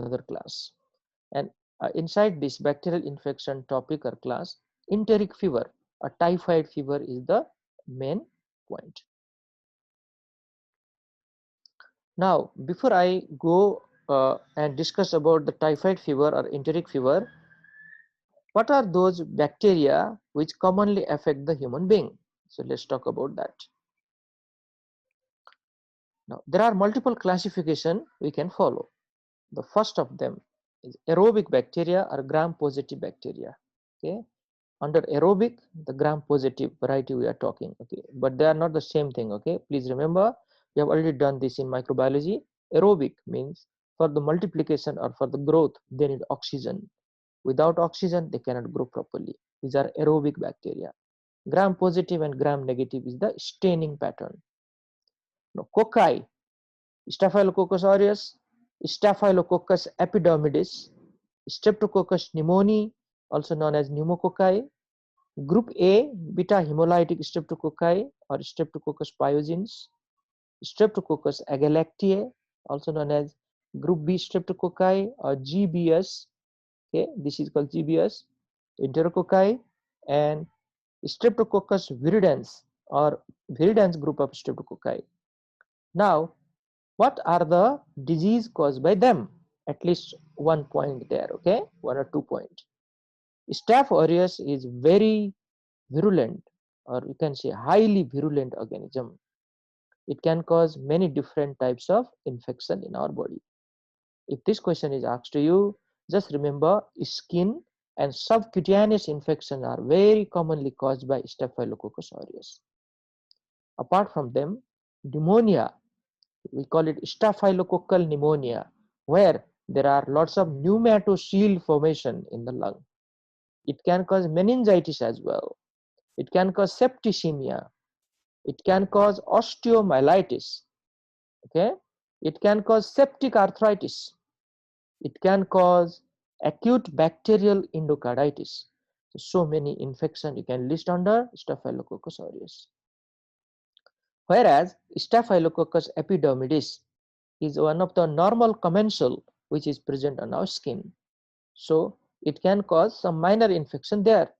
another class. And inside this bacterial infection topic or class, enteric fever or typhoid fever is the main point. Now, before I go and discuss about the typhoid fever or enteric fever, what are those bacteria which commonly affect the human being? So let's talk about that. Now, there are multiple classification we can follow. The first of them is aerobic bacteria or gram-positive bacteria. Okay, under aerobic, the gram-positive variety we are talking. Okay, but they are not the same thing. Okay, please remember, we have already done this in microbiology. Aerobic means for the multiplication or for the growth, they need oxygen. Without oxygen, they cannot grow properly. These are aerobic bacteria. Gram-positive and gram-negative is the staining pattern. Now, cocci, Staphylococcus aureus, Staphylococcus epidermidis, Streptococcus pneumoniae, also known as pneumococci, Group A, beta hemolytic streptococci or Streptococcus pyogenes, Streptococcus agalactiae, also known as Group B streptococci or GBS. Okay, this is called GBS, Enterococci, and Streptococcus viridans or viridans group of streptococci. Now, what are the disease caused by them? At least 1 point there, okay, 1 or 2 points. Staph aureus is very virulent, or you can say highly virulent organism. It can cause many different types of infection in our body. If this question is asked to you, just remember skin and subcutaneous infection are very commonly caused by Staphylococcus aureus. Apart from them, pneumonia, we call it staphylococcal pneumonia, where there are lots of pneumatocele formation in the lung. It can cause meningitis as well. It can cause septicemia. It can cause osteomyelitis. Okay, it can cause septic arthritis. It can cause acute bacterial endocarditis. So many infections you can list under Staphylococcus aureus. Whereas Staphylococcus epidermidis is one of the normal commensal which is present on our skin. So it can cause some minor infection there.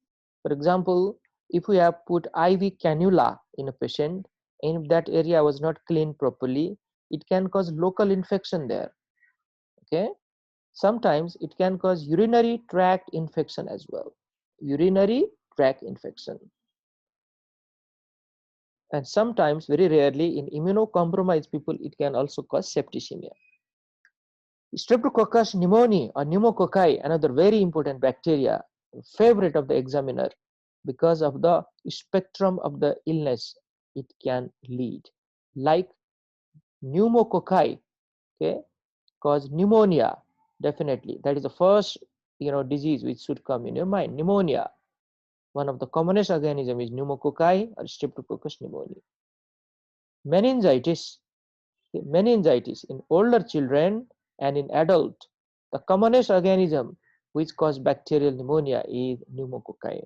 For example, if we have put IV cannula in a patient and if that area was not cleaned properly, it can cause local infection there. Okay, sometimes it can cause urinary tract infection as well. Urinary tract infection. And sometimes, very rarely, in immunocompromised people, it can also cause septicemia. Streptococcus pneumoniae or pneumococci, another very important bacteria, favorite of the examiner because of the spectrum of the illness it can lead. Like pneumococci, okay, cause pneumonia, definitely. That is the first disease which should come in your mind, pneumonia. One of the commonest organism is pneumococci or Streptococcus pneumoniae. Meningitis, meningitis in older children and in adult, the commonest organism which cause bacterial pneumonia is pneumococci.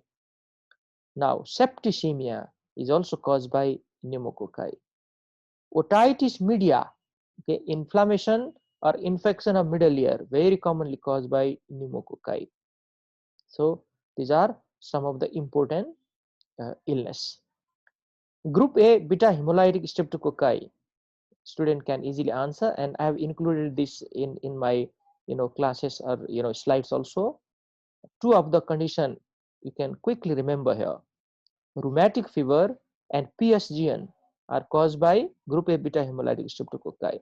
Now, septicemia is also caused by pneumococci. Otitis media, okay, inflammation or infection of middle ear, very commonly caused by pneumococci. So these are some of the important illness. Group A, beta hemolytic streptococci, student can easily answer, and I have included this in my classes or slides also. Two of the condition you can quickly remember here. Rheumatic fever and PSGN are caused by group A beta hemolytic streptococci.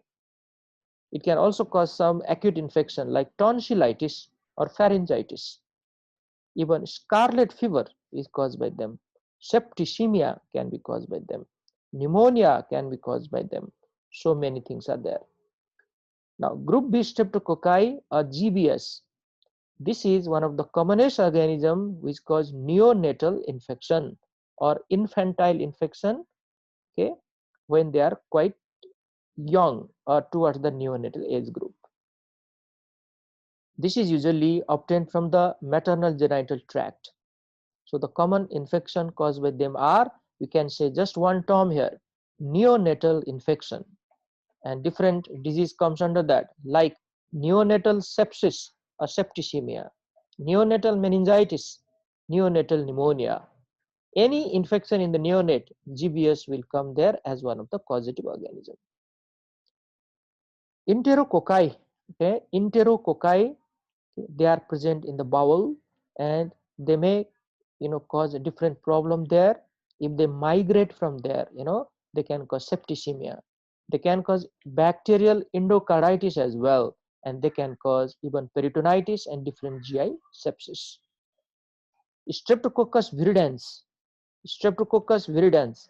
It can also cause some acute infection like tonsillitis or pharyngitis. Even scarlet fever is caused by them. Septicemia can be caused by them. Pneumonia can be caused by them. So many things are there. Now, group B streptococci or GBS. This is one of the commonest organisms which cause neonatal infection or infantile infection, okay, when they are quite young or towards the neonatal age group. This is usually obtained from the maternal genital tract. So the common infection caused by them are, you can say just one term here, neonatal infection, and different disease comes under that, like neonatal sepsis or septicemia, neonatal meningitis, neonatal pneumonia. Any infection in the neonate, GBS will come there as one of the causative organisms. Enterococci, okay, enterococci, they are present in the bowel and they may, cause a different problem there. If they migrate from there, they can cause septicemia. They can cause bacterial endocarditis as well, and they can cause even peritonitis and different GI sepsis. Streptococcus viridans, Streptococcus viridans.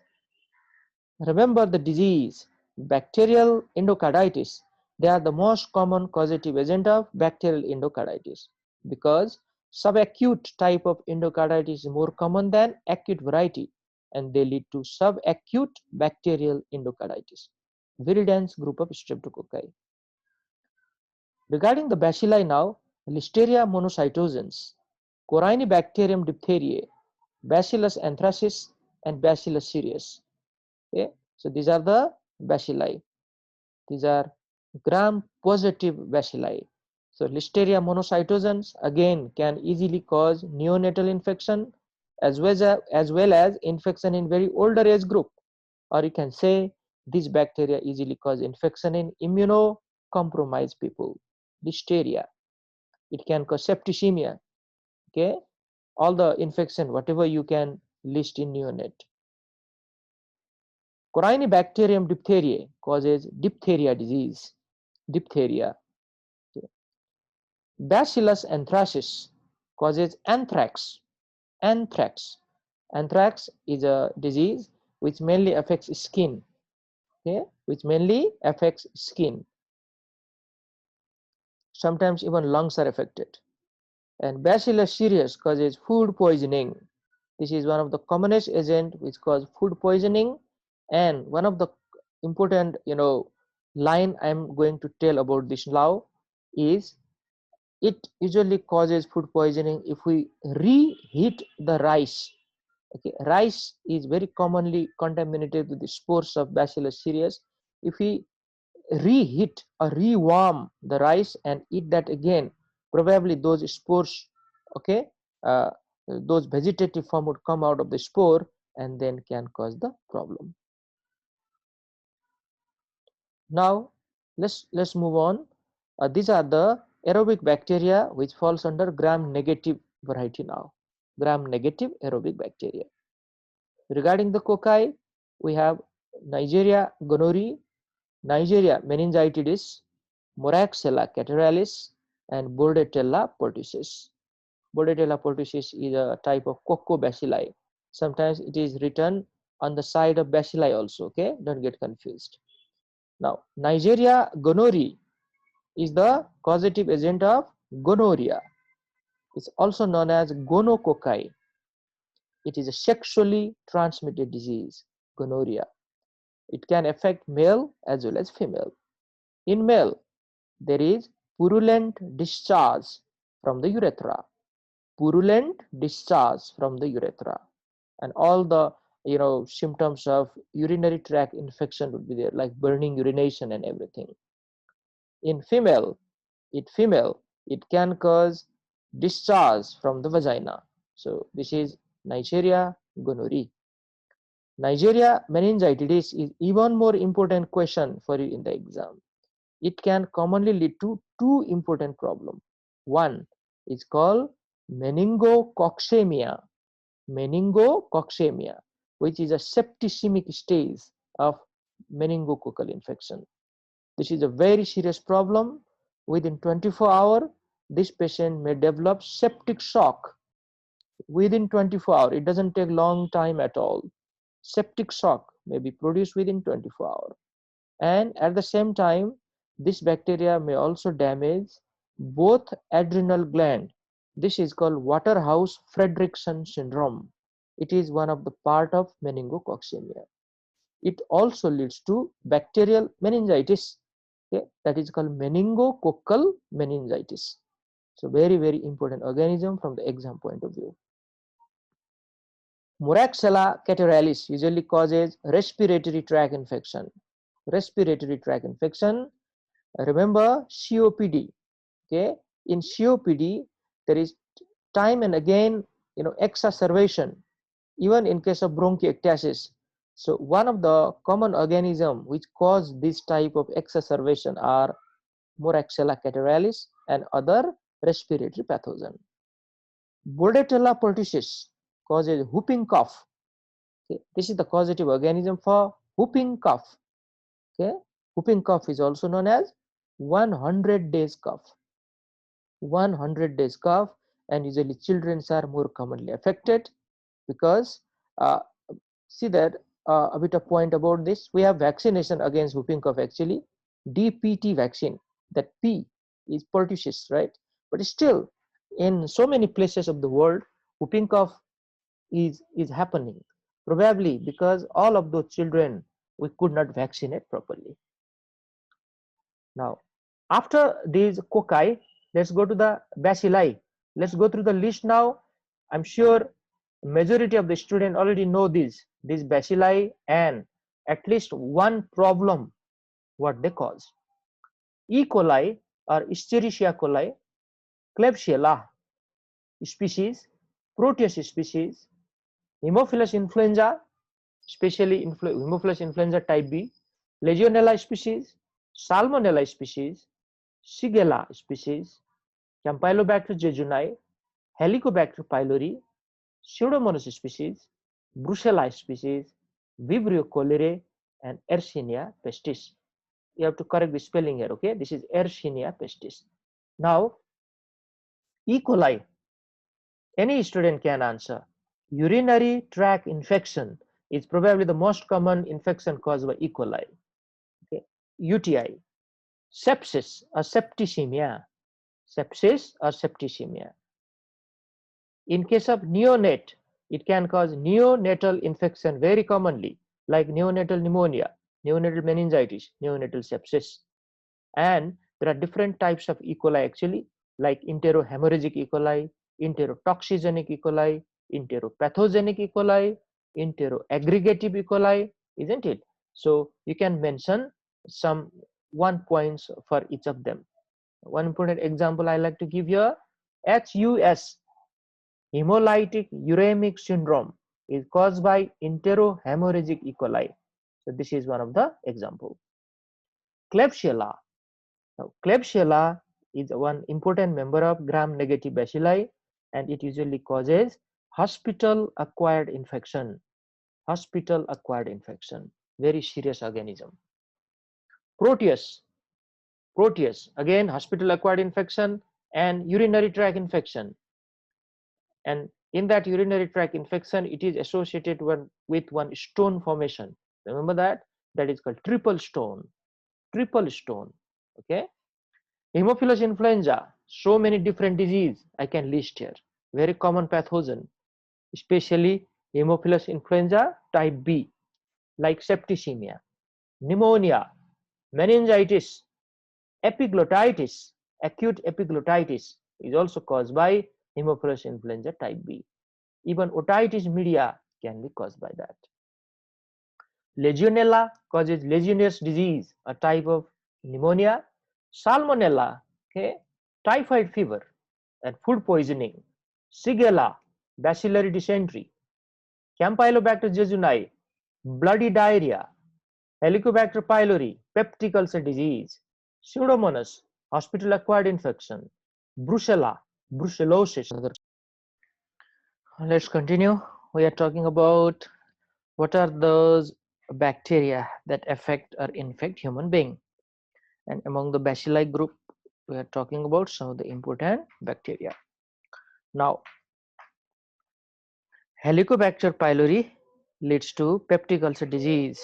Remember the disease, bacterial endocarditis. They are the most common causative agent of bacterial endocarditis because subacute type of endocarditis is more common than acute variety, and they lead to subacute bacterial endocarditis. Viridans group of streptococci. Regarding the bacilli now, Listeria monocytogenes, Corynebacterium diphtheriae, Bacillus anthracis, and Bacillus cereus. Okay, so these are the bacilli. These are gram-positive bacilli. So Listeria monocytogenes again can easily cause neonatal infection as well as infection in very older age group, or you can say these bacteria easily cause infection in immunocompromised people. Listeria, it can cause septicemia. Okay, all the infection whatever you can list in neonate. Corynebacterium diphtheriae causes diphtheria disease. Diphtheria. Bacillus anthracis causes anthrax. Anthrax. Anthrax is a disease which mainly affects skin. Okay, which mainly affects skin. Sometimes even lungs are affected. And Bacillus cereus causes food poisoning. This is one of the commonest agent which cause food poisoning, and one of the important line I'm going to tell about this now is it usually causes food poisoning if we reheat the rice. Okay, rice is very commonly contaminated with the spores of Bacillus cereus. If we reheat or rewarm the rice and eat that again, probably those spores, okay, uh, those vegetative form would come out of the spore and then can cause the problem. Now let's move on. These are the aerobic bacteria which falls under gram negative variety now. Gram negative aerobic bacteria. Regarding the cocci, we have Neisseria gonorrhoeae, Neisseria meningitidis, Moraxella catarrhalis, and Bordetella pertussis. Bordetella pertussis is a type of coccobacilli. Sometimes it is written on the side of bacilli also. Okay, don't get confused. Now, Neisseria gonorrhoeae is the causative agent of gonorrhea. It's also known as gonococci. It is a sexually transmitted disease, gonorrhea. It can affect male as well as female. In male, there is purulent discharge from the urethra. Purulent discharge from the urethra, and all the symptoms of urinary tract infection would be there, like burning urination and everything. In female, it can cause discharge from the vagina. So this is Neisseria gonorrhoeae. Neisseria meningitidis is even more important question for you in the exam. It can commonly lead to two important problems. One is called meningococcemia, which is a septicemic stage of meningococcal infection. This is a very serious problem. Within 24 hours, this patient may develop septic shock. Within 24 hours, it doesn't take long time at all. Septic shock may be produced within 24 hours. And at the same time, this bacteria may also damage both adrenal gland. This is called Waterhouse-Friderichsen syndrome. It is one of the part of meningococcemia. It also leads to bacterial meningitis. Okay, that is called meningococcal meningitis. So very important organism from the exam point of view. Moraxella catarrhalis usually causes respiratory tract infection. Respiratory tract infection. Remember COPD. Okay, in COPD there is time and again, exacerbation, even in case of bronchiectasis. So one of the common organism which cause this type of exacerbation are Moraxella catarrhalis and other respiratory pathogen. Bordetella pertussis causes whooping cough. Okay, this is the causative organism for whooping cough. Okay, whooping cough is also known as 100 days cough. 100 days cough, and usually children are more commonly affected because uh, see that a bit of point about this, we have vaccination against whooping cough actually, DPT vaccine. That P is pertussis, right? But still in so many places of the world whooping cough is happening, probably because all of those children we could not vaccinate properly. Now, after these cocci, let's go to the bacilli. Let's go through the list now. I'm sure majority of the students already know these bacilli and at least one problem what they cause. E. coli or Escherichia coli, Klebsiella species, Proteus species, Haemophilus influenza, especially Haemophilus influenza type B, Legionella species, Salmonella species, Shigella species, Campylobacter jejuni, Helicobacter pylori, Pseudomonas species, Brucella species, Vibrio cholerae, and Yersinia pestis. You have to correct the spelling here, okay? This is Yersinia pestis. Now, E. coli, any student can answer. Urinary tract infection is probably the most common infection caused by E. coli. Okay. UTI, sepsis or septicemia, sepsis or septicemia. In case of neonate, it can cause neonatal infection very commonly, like neonatal pneumonia, neonatal meningitis, neonatal sepsis. And there are different types of E. coli actually, like enterohemorrhagic E. coli, enterotoxigenic E. coli, enteropathogenic E. coli, enteroaggregative E. coli, isn't it? So you can mention some 1 points for each of them. One important example I like to give here, HUS, hemolytic uremic syndrome, is caused by enterohemorrhagic E. coli. So this is one of the example. Klebsiella. Now, Klebsiella is one important member of gram-negative bacilli, and it usually causes hospital-acquired infection. Hospital-acquired infection, very serious organism. Proteus. Proteus, again hospital-acquired infection and urinary tract infection. And in that urinary tract infection, it is associated with one stone formation. Remember that? That is called triple stone. Triple stone. Okay. Haemophilus influenza, so many different disease I can list here. Very common pathogen, especially Haemophilus influenza type B, like septicemia, pneumonia, meningitis, epiglottitis. Acute epiglottitis is also caused by Haemophilus influenza type B. Even otitis media can be caused by that. Legionella causes Legionnaires disease, a type of pneumonia. Salmonella, okay, typhoid fever and food poisoning. Shigella, bacillary dysentery. Campylobacter jejuni, bloody diarrhea. Helicobacter pylori, peptic ulcer disease. Pseudomonas, hospital-acquired infection. Brucella, brucellosis. Let's continue. We are talking about what are those bacteria that affect or infect human being, and among the bacilli group we are talking about some of the important bacteria. Now, Helicobacter pylori leads to peptic ulcer disease.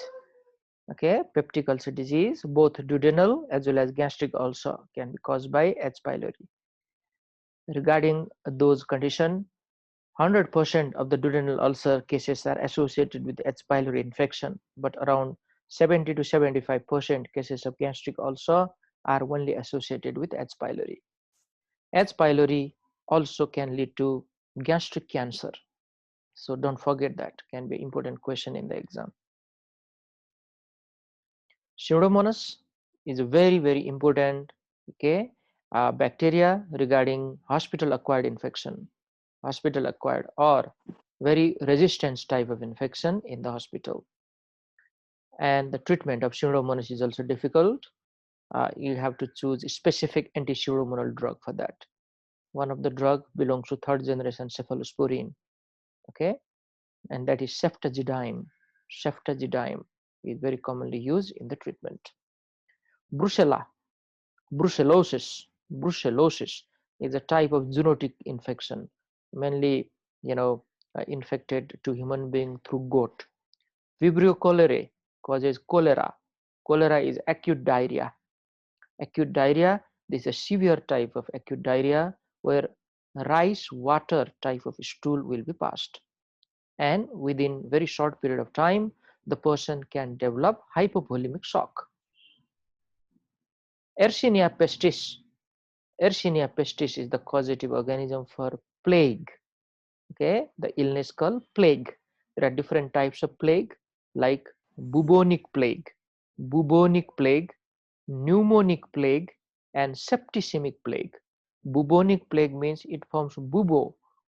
Okay, peptic ulcer disease, both duodenal as well as gastric ulcer can be caused by H. pylori. Regarding those conditions, 100% of the duodenal ulcer cases are associated with H. pylori infection, but around 70 to 75% cases of gastric ulcer are only associated with H. pylori. H. pylori also can lead to gastric cancer. So don't forget that, can be important question in the exam. Pseudomonas is a very important, okay, bacteria regarding hospital acquired infection, hospital acquired or very resistant type of infection in the hospital. And the treatment of pseudomonas is also difficult. You have to choose a specific anti-pseudomonal drug for that. One of the drug belongs to third generation cephalosporin, okay, and that is ceftazidime. Ceftazidime is very commonly used in the treatment. Brucella, brucellosis is a type of zoonotic infection, mainly, infected to human being through goat. Vibrio cholerae causes cholera. Cholera is acute diarrhea. Acute diarrhea, this is a severe type of acute diarrhea where rice water type of stool will be passed, and within very short period of time the person can develop hypovolemic shock. Yersinia pestis. Yersinia pestis is the causative organism for plague. Okay, the illness called plague. There are different types of plague like bubonic plague, pneumonic plague, and septicemic plague. Bubonic plague means it forms bubo.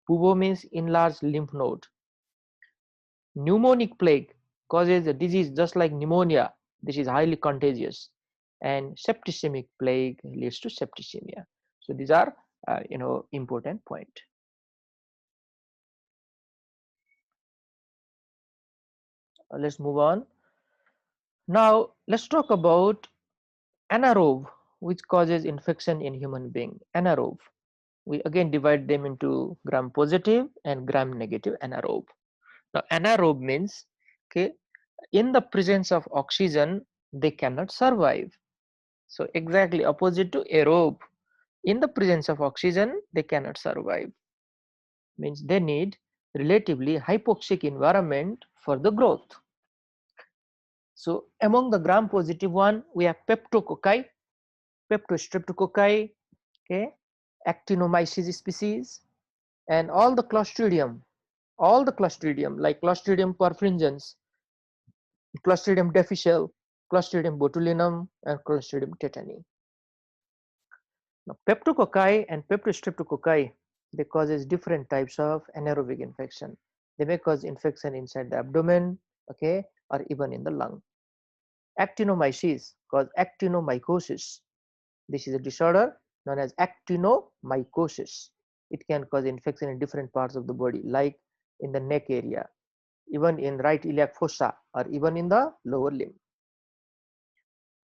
Bubo means enlarged lymph node. Pneumonic plague causes a disease just like pneumonia. This is highly contagious. And septicemic plague leads to septicemia. So these are important point. Let's move on. Now let's talk about anaerobe, which causes infection in human being. Anaerobe, we again divide them into gram positive and gram negative anaerobe. Now anaerobe means, okay, in the presence of oxygen they cannot survive. So exactly opposite to aerobe. In the presence of oxygen they cannot survive, means they need relatively hypoxic environment for the growth. So among the gram positive one we have peptococci, Streptococci, okay, actinomyces species, and all the clostridium like Clostridium perfringens, Clostridium difficile, Clostridium botulinum, and Clostridium tetani. Now peptococci and peptostreptococci, they causes different types of anaerobic infection. They may cause infection inside the abdomen, okay, or even in the lung. Actinomyces cause actinomycosis. This is a disorder known as actinomycosis. It can cause infection in different parts of the body, like in the neck area, even in right iliac fossa, or even in the lower limb.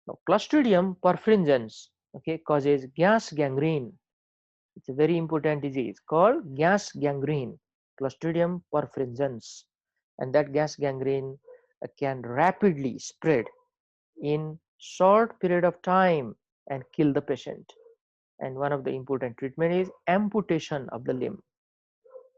Now Clostridium perfringens, okay, causes gas gangrene. It's a very important disease called gas gangrene, Clostridium perfringens, and that gas gangrene can rapidly spread in short period of time and kill the patient. And one of the important treatment is amputation of the limb.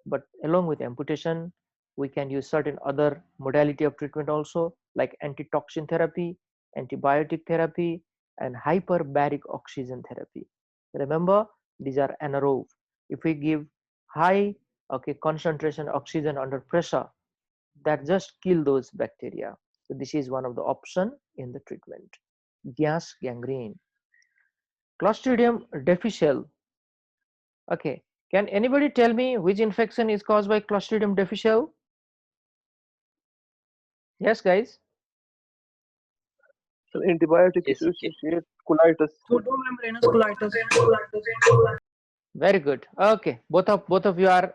But along with amputation we can use certain other modality of treatment also, like antitoxin therapy, antibiotic therapy, and hyperbaric oxygen therapy. Remember, these are anaerobe. If we give high, okay, concentration oxygen under pressure, that just kill those bacteria. So this is one of the option in the treatment. Gas gangrene. Clostridium difficile. Okay, can anybody tell me which infection is caused by Clostridium difficile? Yes, guys. So antibiotic Yes, yes. associated colitis. Pseudomembranous colitis. Very good. Okay, both of you are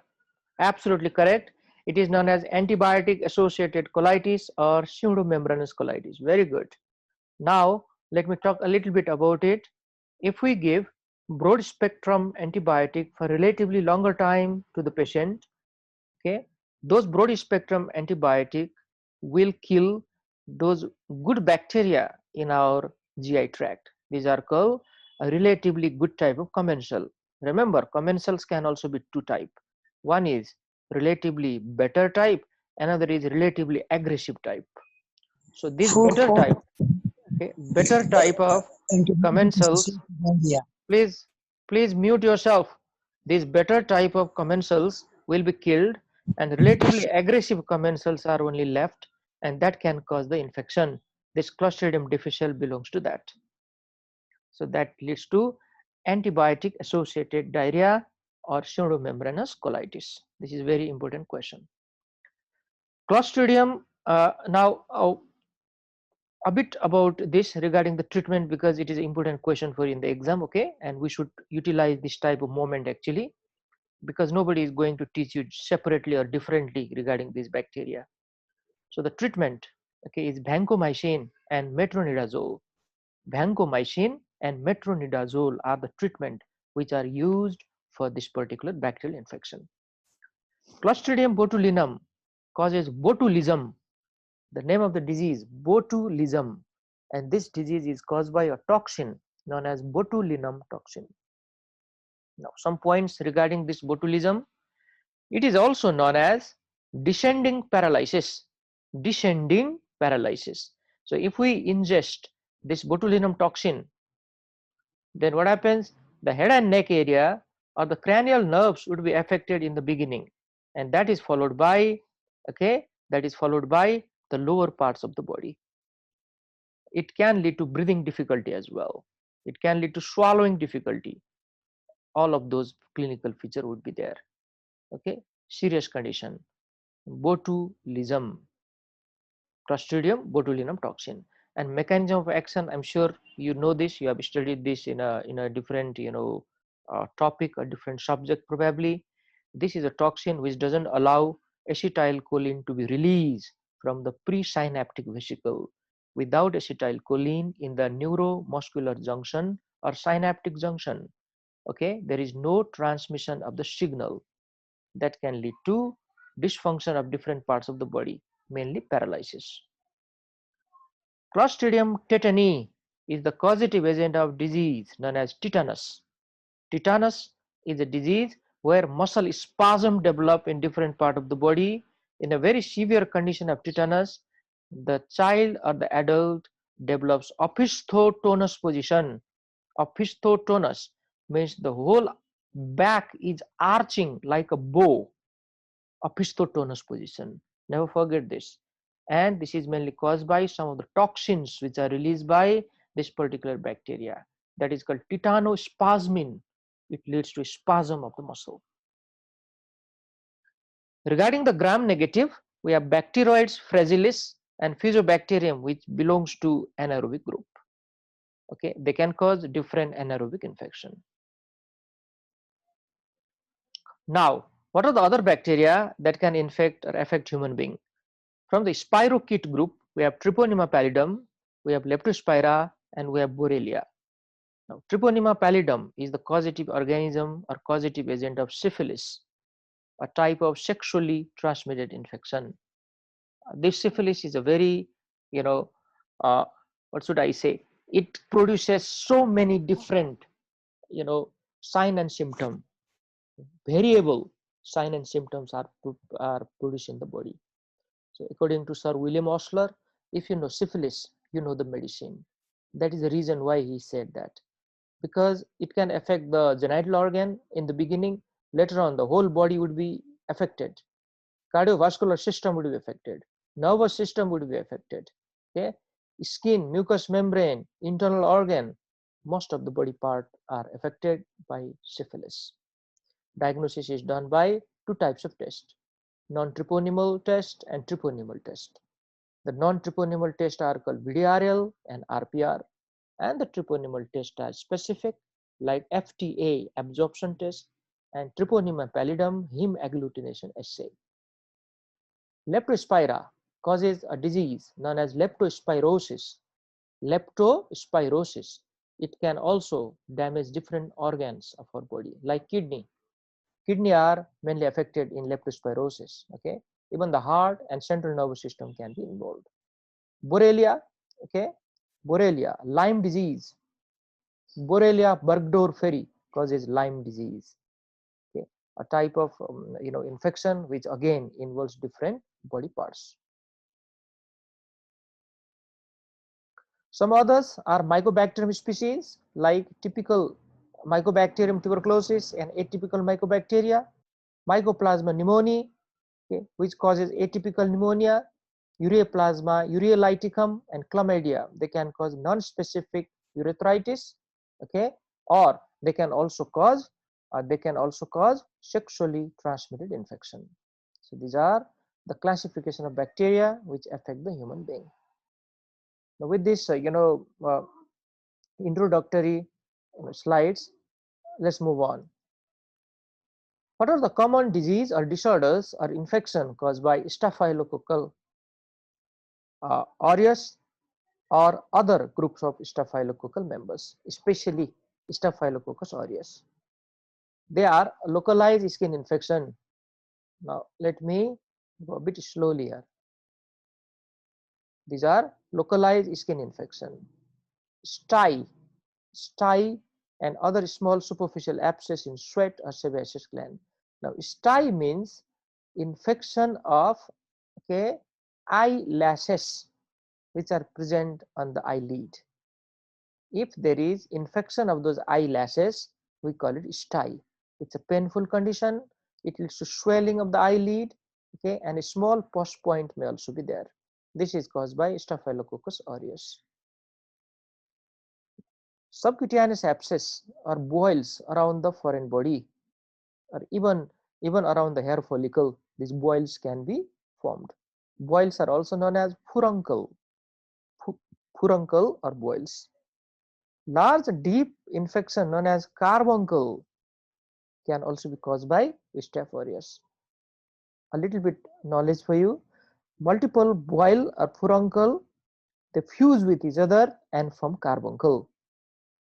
absolutely correct. It is known as antibiotic associated colitis or pseudomembranous colitis. Very good. Now let me talk a little bit about it. If we give broad spectrum antibiotic for relatively longer time to the patient, okay, those broad spectrum antibiotic will kill those good bacteria in our GI tract. These are called a relatively good type of commensal. Remember, commensals can also be two type. One is relatively better type, another is relatively aggressive type. So this better type, okay, better type of commensals, please mute yourself. These better type of commensals will be killed, and relatively aggressive commensals are only left, and that can cause the infection. This Clostridium difficile belongs to that. So that leads to antibiotic associated diarrhea or pseudomembranous colitis. This is very important question. Clostridium, now a bit about this regarding the treatment, because it is an important question for in the exam, okay, and we should utilize this type of moment actually, because nobody is going to teach you separately or differently regarding this bacteria. So the treatment, okay, is vancomycin and metronidazole. Vancomycin and metronidazole are the treatment which are used for this particular bacterial infection. Clostridium botulinum causes botulism. The name of the disease, botulism, and this disease is caused by a toxin known as botulinum toxin. Now, some points regarding this botulism. It is also known as descending paralysis. Descending paralysis. So, if we ingest this botulinum toxin, then what happens? The head and neck area or the cranial nerves would be affected in the beginning, and that is followed by, okay, that is followed by the lower parts of the body. It can lead to breathing difficulty as well. It can lead to swallowing difficulty. All of those clinical features would be there. Okay, serious condition. Botulism, Clostridium botulinum toxin, and mechanism of action. I'm sure you know this. You have studied this in a different topic or different subject probably. This is a toxin which doesn't allow acetylcholine to be released from the presynaptic vesicle. Without acetylcholine in the neuromuscular junction or synaptic junction, okay, there is no transmission of the signal. That can lead to dysfunction of different parts of the body, mainly paralysis. Clostridium tetani is the causative agent of disease known as tetanus. Tetanus is a disease where muscle spasm develop in different part of the body. In a very severe condition of tetanus, the child or the adult develops opisthotonous position. Opisthotonous means the whole back is arching like a bow. Opisthotonous position. Never forget this. And this is mainly caused by some of the toxins which are released by this particular bacteria. That is called tetanospasmin. It leads to spasm of the muscle. Regarding the gram negative, we have Bacteroides fragilis and Fusobacterium, which belongs to anaerobic group. Okay, they can cause different anaerobic infection. Now, what are the other bacteria that can infect or affect human being? From the spirochete group, we have Treponema pallidum, we have Leptospira, and we have Borrelia. Now, Treponema pallidum is the causative organism or causative agent of syphilis, a type of sexually transmitted infection. This syphilis is a very, what should I say? It produces so many different, sign and symptom. Variable sign and symptoms are produced in the body. So according to Sir William Osler, if you know syphilis, you know the medicine. That is the reason why he said that. Because it can affect the genital organ in the beginning, later on the whole body would be affected. Cardiovascular system would be affected. Nervous system would be affected. Okay? Skin, mucous membrane, internal organ, most of the body part are affected by syphilis. Diagnosis is done by two types of tests, non-treponemal test and treponemal test. The non-treponemal tests are called VDRL and RPR, and the treponemal tests are specific like FTA absorption test and Treponema pallidum heme agglutination assay. Leptospira causes a disease known as leptospirosis. Leptospirosis. It can also damage different organs of our body like kidney. Kidney are mainly affected in leptospirosis. Okay, even the heart and central nervous system can be involved. Borrelia, okay, Borrelia, Lyme disease. Borrelia burgdorferi causes Lyme disease. Okay, a type of infection which again involves different body parts. Some others are Mycobacterium species like typical Mycobacterium tuberculosis and atypical Mycobacteria, Mycoplasma pneumoniae, okay, which causes atypical pneumonia, Ureaplasma, Ureolyticum, and Chlamydia. They can cause non-specific urethritis okay, or they can also cause sexually transmitted infection. So these are the classification of bacteria which affect the human being. Now with this introductory slides, let's move on. What are the common disease or disorders or infection caused by Staphylococcal aureus or other groups of Staphylococcal members, especially Staphylococcus aureus? They are localized skin infection. Now let me go a bit slowly here. These are localized skin infection. Stye and other small superficial abscess in sweat or sebaceous gland. Now stye means infection of, okay, eyelashes which are present on the eyelid. If there is infection of those eyelashes, we call it stye. It's a painful condition. It leads to swelling of the eyelid, okay, and a small pus point may also be there. This is caused by Staphylococcus aureus. Subcutaneous abscess or boils around the foreign body, or even around the hair follicle, these boils can be formed. Boils are also known as furuncle or boils. Large deep infection known as carbuncle can also be caused by Staph aureus. A little bit knowledge for you: multiple boil or furuncle, they fuse with each other and form carbuncle.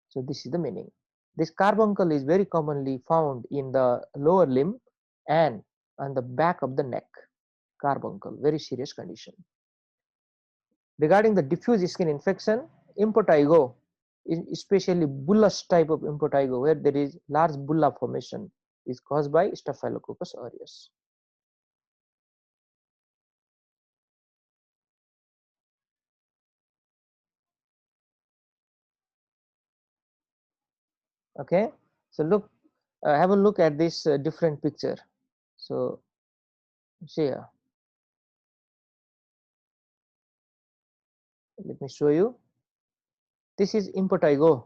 So this is the meaning. This carbuncle is very commonly found in the lower limb and on the back of the neck. Carbuncle, very serious condition. Regarding the diffuse skin infection, impetigo, especially bullous type of impetigo, where there is large bulla formation, is caused by Staphylococcus aureus. Okay, so look, have a look at this different picture. So see here, let me show you. This is impetigo.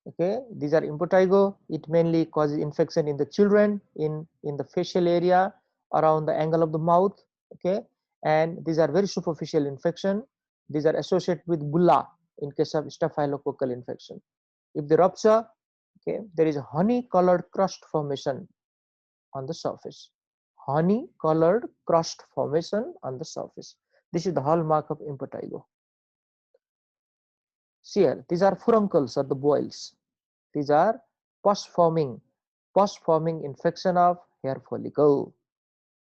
Okay, these are impetigo. It mainly causes infection in the children, in the facial area, around the angle of the mouth. Okay, and these are very superficial infection. These are associated with bulla in case of staphylococcal infection. If they rupture, okay, there is a honey colored crust formation on the surface. Honey colored crust formation on the surface. This is the hallmark of impetigo. See here, these are furuncles or the boils. These are pus-forming infection of hair follicle.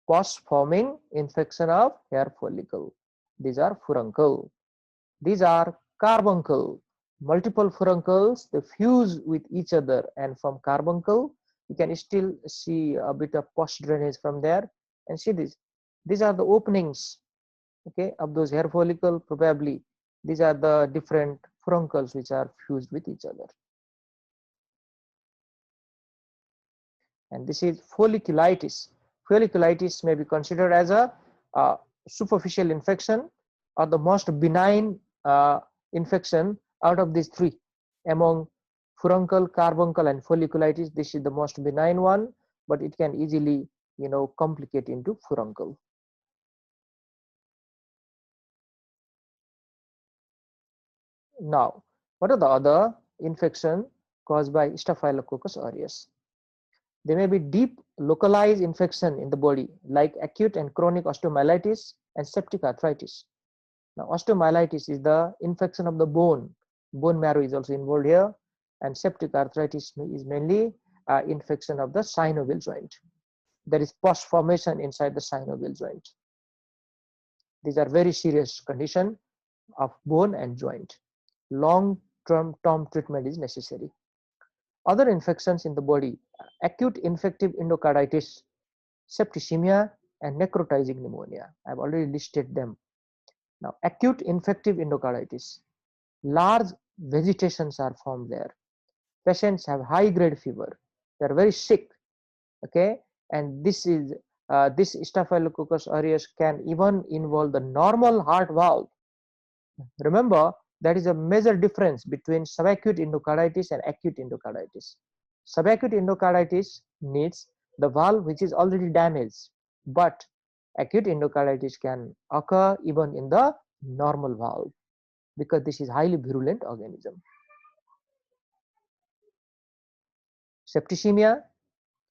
Pus-forming infection of hair follicle. These are furuncle. These are carbuncle. Multiple furuncles, they fuse with each other and form carbuncle. You can still see a bit of pus drainage from there. And see this. These are the openings, okay, of those hair follicle. Probably these are the different furuncles which are fused with each other. And this is folliculitis. Folliculitis may be considered as a superficial infection or the most benign infection out of these three. Among furuncle, carbuncle, and folliculitis, this is the most benign one, but it can easily, complicate into furuncle. Now, what are the other infection caused by Staphylococcus aureus? There may be deep localized infection in the body like acute and chronic osteomyelitis and septic arthritis. Now osteomyelitis is the infection of the bone. Bone marrow is also involved here, and septic arthritis is mainly infection of the synovial joint. There is pus formation inside the synovial joint. These are very serious condition of bone and joint. Long-term treatment is necessary. Other infections in the body: acute infective endocarditis, septicemia, and necrotizing pneumonia. I have already listed them. Now, acute infective endocarditis, large vegetations are formed there. Patients have high grade fever. They are very sick. Okay, and this Staphylococcus aureus can even involve the normal heart valve. Remember, That is a major difference between subacute endocarditis and acute endocarditis. Subacute endocarditis needs the valve which is already damaged, but acute endocarditis can occur even in the normal valve because this is highly virulent organism. Septicemia,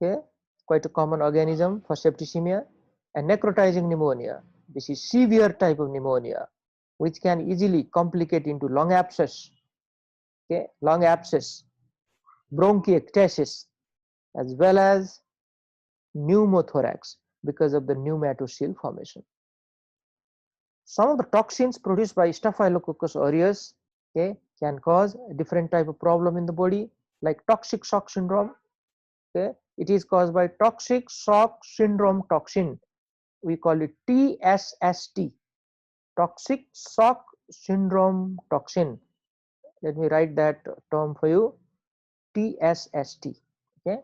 okay, quite a common organism for septicemia, and necrotizing pneumonia. This is severe type of pneumonia which can easily complicate into lung abscess, okay, lung abscess, bronchiectasis, as well as pneumothorax because of the pneumatocyl formation. Some of the toxins produced by Staphylococcus aureus, okay, can cause a different type of problem in the body, like toxic shock syndrome. Okay, it is caused by toxic shock syndrome toxin. We call it TSST, toxic shock syndrome toxin. Let me write that term for you, TSST. Okay,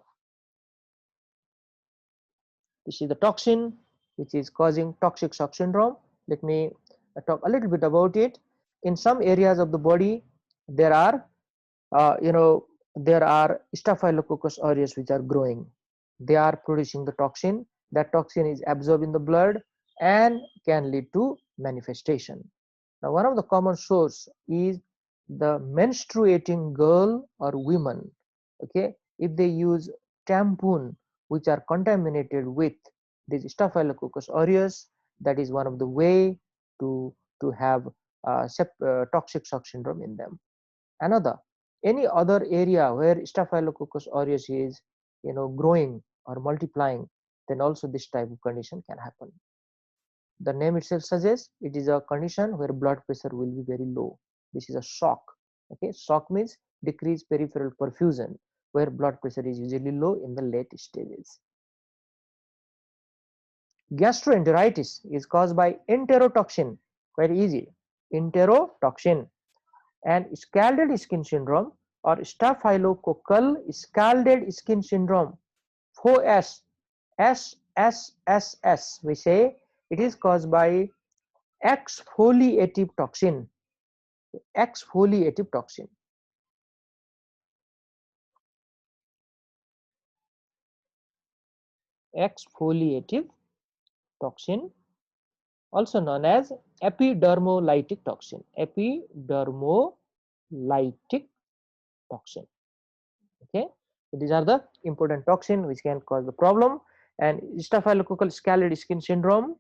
this is the toxin which is causing toxic shock syndrome. Let me talk a little bit about it. In some areas of the body, there are there are Staphylococcus aureus which are growing. They are producing the toxin. That toxin is absorbed in the blood and can lead to manifestation. Now, one of the common source is the menstruating girl or women. Okay, if they use tampon which are contaminated with this Staphylococcus aureus, that is one of the way to have toxic shock syndrome in them. Another, any other area where Staphylococcus aureus is growing or multiplying, then also this type of condition can happen. The name itself suggests it is a condition where blood pressure will be very low. This is a shock. Okay, shock means decreased peripheral perfusion, where blood pressure is usually low in the late stages. Gastroenteritis is caused by enterotoxin, quite easy, enterotoxin, and scalded skin syndrome or staphylococcal scalded skin syndrome, 4S, SSSS, we say it is caused by exfoliative toxin, exfoliative toxin. Exfoliative toxin, also known as epidermolytic toxin, epidermolytic toxin. Okay, so these are the important toxin which can cause the problem. And staphylococcal scalded skin syndrome,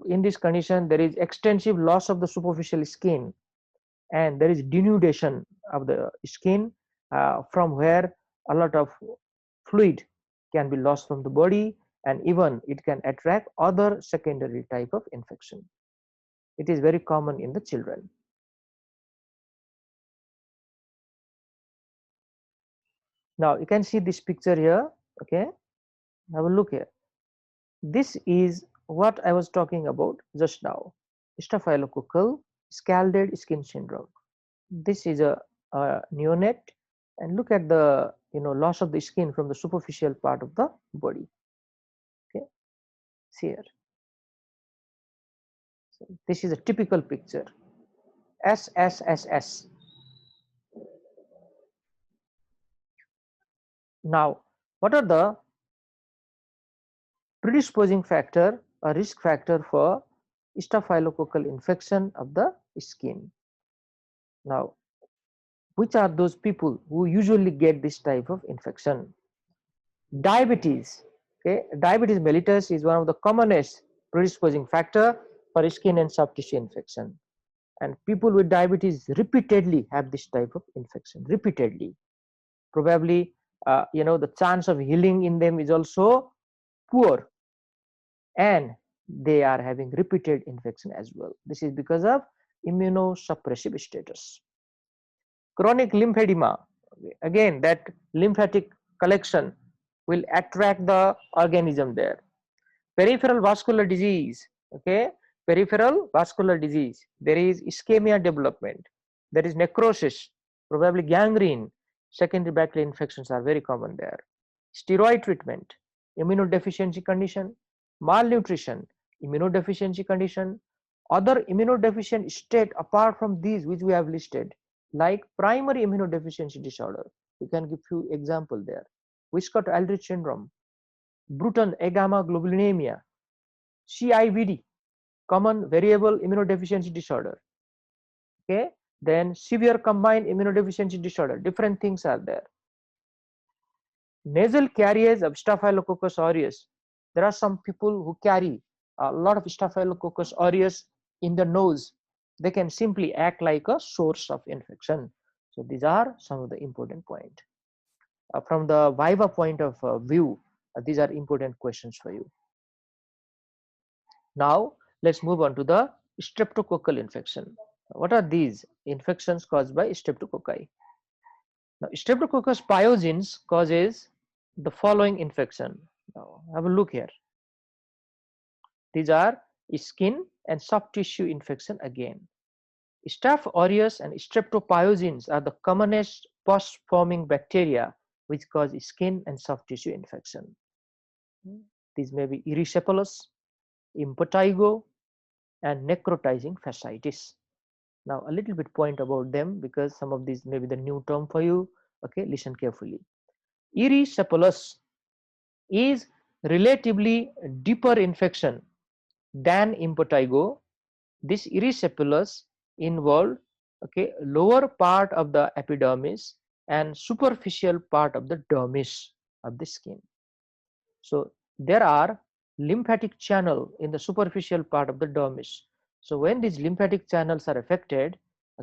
in this condition there is extensive loss of the superficial skin and there is denudation of the skin, from where a lot of fluid can be lost from the body, and even it can attract other secondary type of infection. It is very common in the children. Now you can see this picture here. Okay, have a look here. This is what I was talking about just now, staphylococcal scalded skin syndrome. This is a neonate, and look at the loss of the skin from the superficial part of the body. Okay, see here. So this is a typical picture. SSSS. Now, what are the predisposing factor or risk factor for staphylococcal infection of the skin? Now, which are those people who usually get this type of infection? Diabetes. Okay, diabetes mellitus is one of the commonest predisposing factor for skin and soft tissue infection, and people with diabetes repeatedly have this type of infection repeatedly. Probably the chance of healing in them is also poor, and they are having repeated infection as well. This is because of immunosuppressive status. Chronic lymphedema, again that lymphatic collection will attract the organism there. Peripheral vascular disease, okay, peripheral vascular disease, there is ischemia development, there is necrosis, probably gangrene, secondary bacterial infections are very common there. Steroid treatment, immunodeficiency condition, malnutrition, immunodeficiency condition, Other immunodeficient state apart from these which we have listed, like primary immunodeficiency disorder, we can give few examples there. Wiskott-Aldrich syndrome, Bruton agammaglobulinemia, CIVD, common variable immunodeficiency disorder. Okay, then severe combined immunodeficiency disorder, different things are there. Nasal carriers of Staphylococcus aureus. There are some people who carry a lot of Staphylococcus aureus in the nose. They can simply act like a source of infection. So these are some of the important points. From the Viva point of view, these are important questions for you. Now let's move on to the streptococcal infection. What are these infections caused by streptococci? Now, Streptococcus pyogenes causes the following infection. Now, have a look here. These are skin and soft tissue infection again. Staph aureus and streptopyogenes are the commonest pus-forming bacteria which cause skin and soft tissue infection. These may be erysipelas, impetigo, and necrotizing fasciitis. Now, a little bit point about them because some of these may be the new term for you. Okay, listen carefully. Erysipelas is relatively deeper infection than impetigo. This erysipelas involved lower part of the epidermis and superficial part of the dermis of the skin. So there are lymphatic channel in the superficial part of the dermis. So when these lymphatic channels are affected,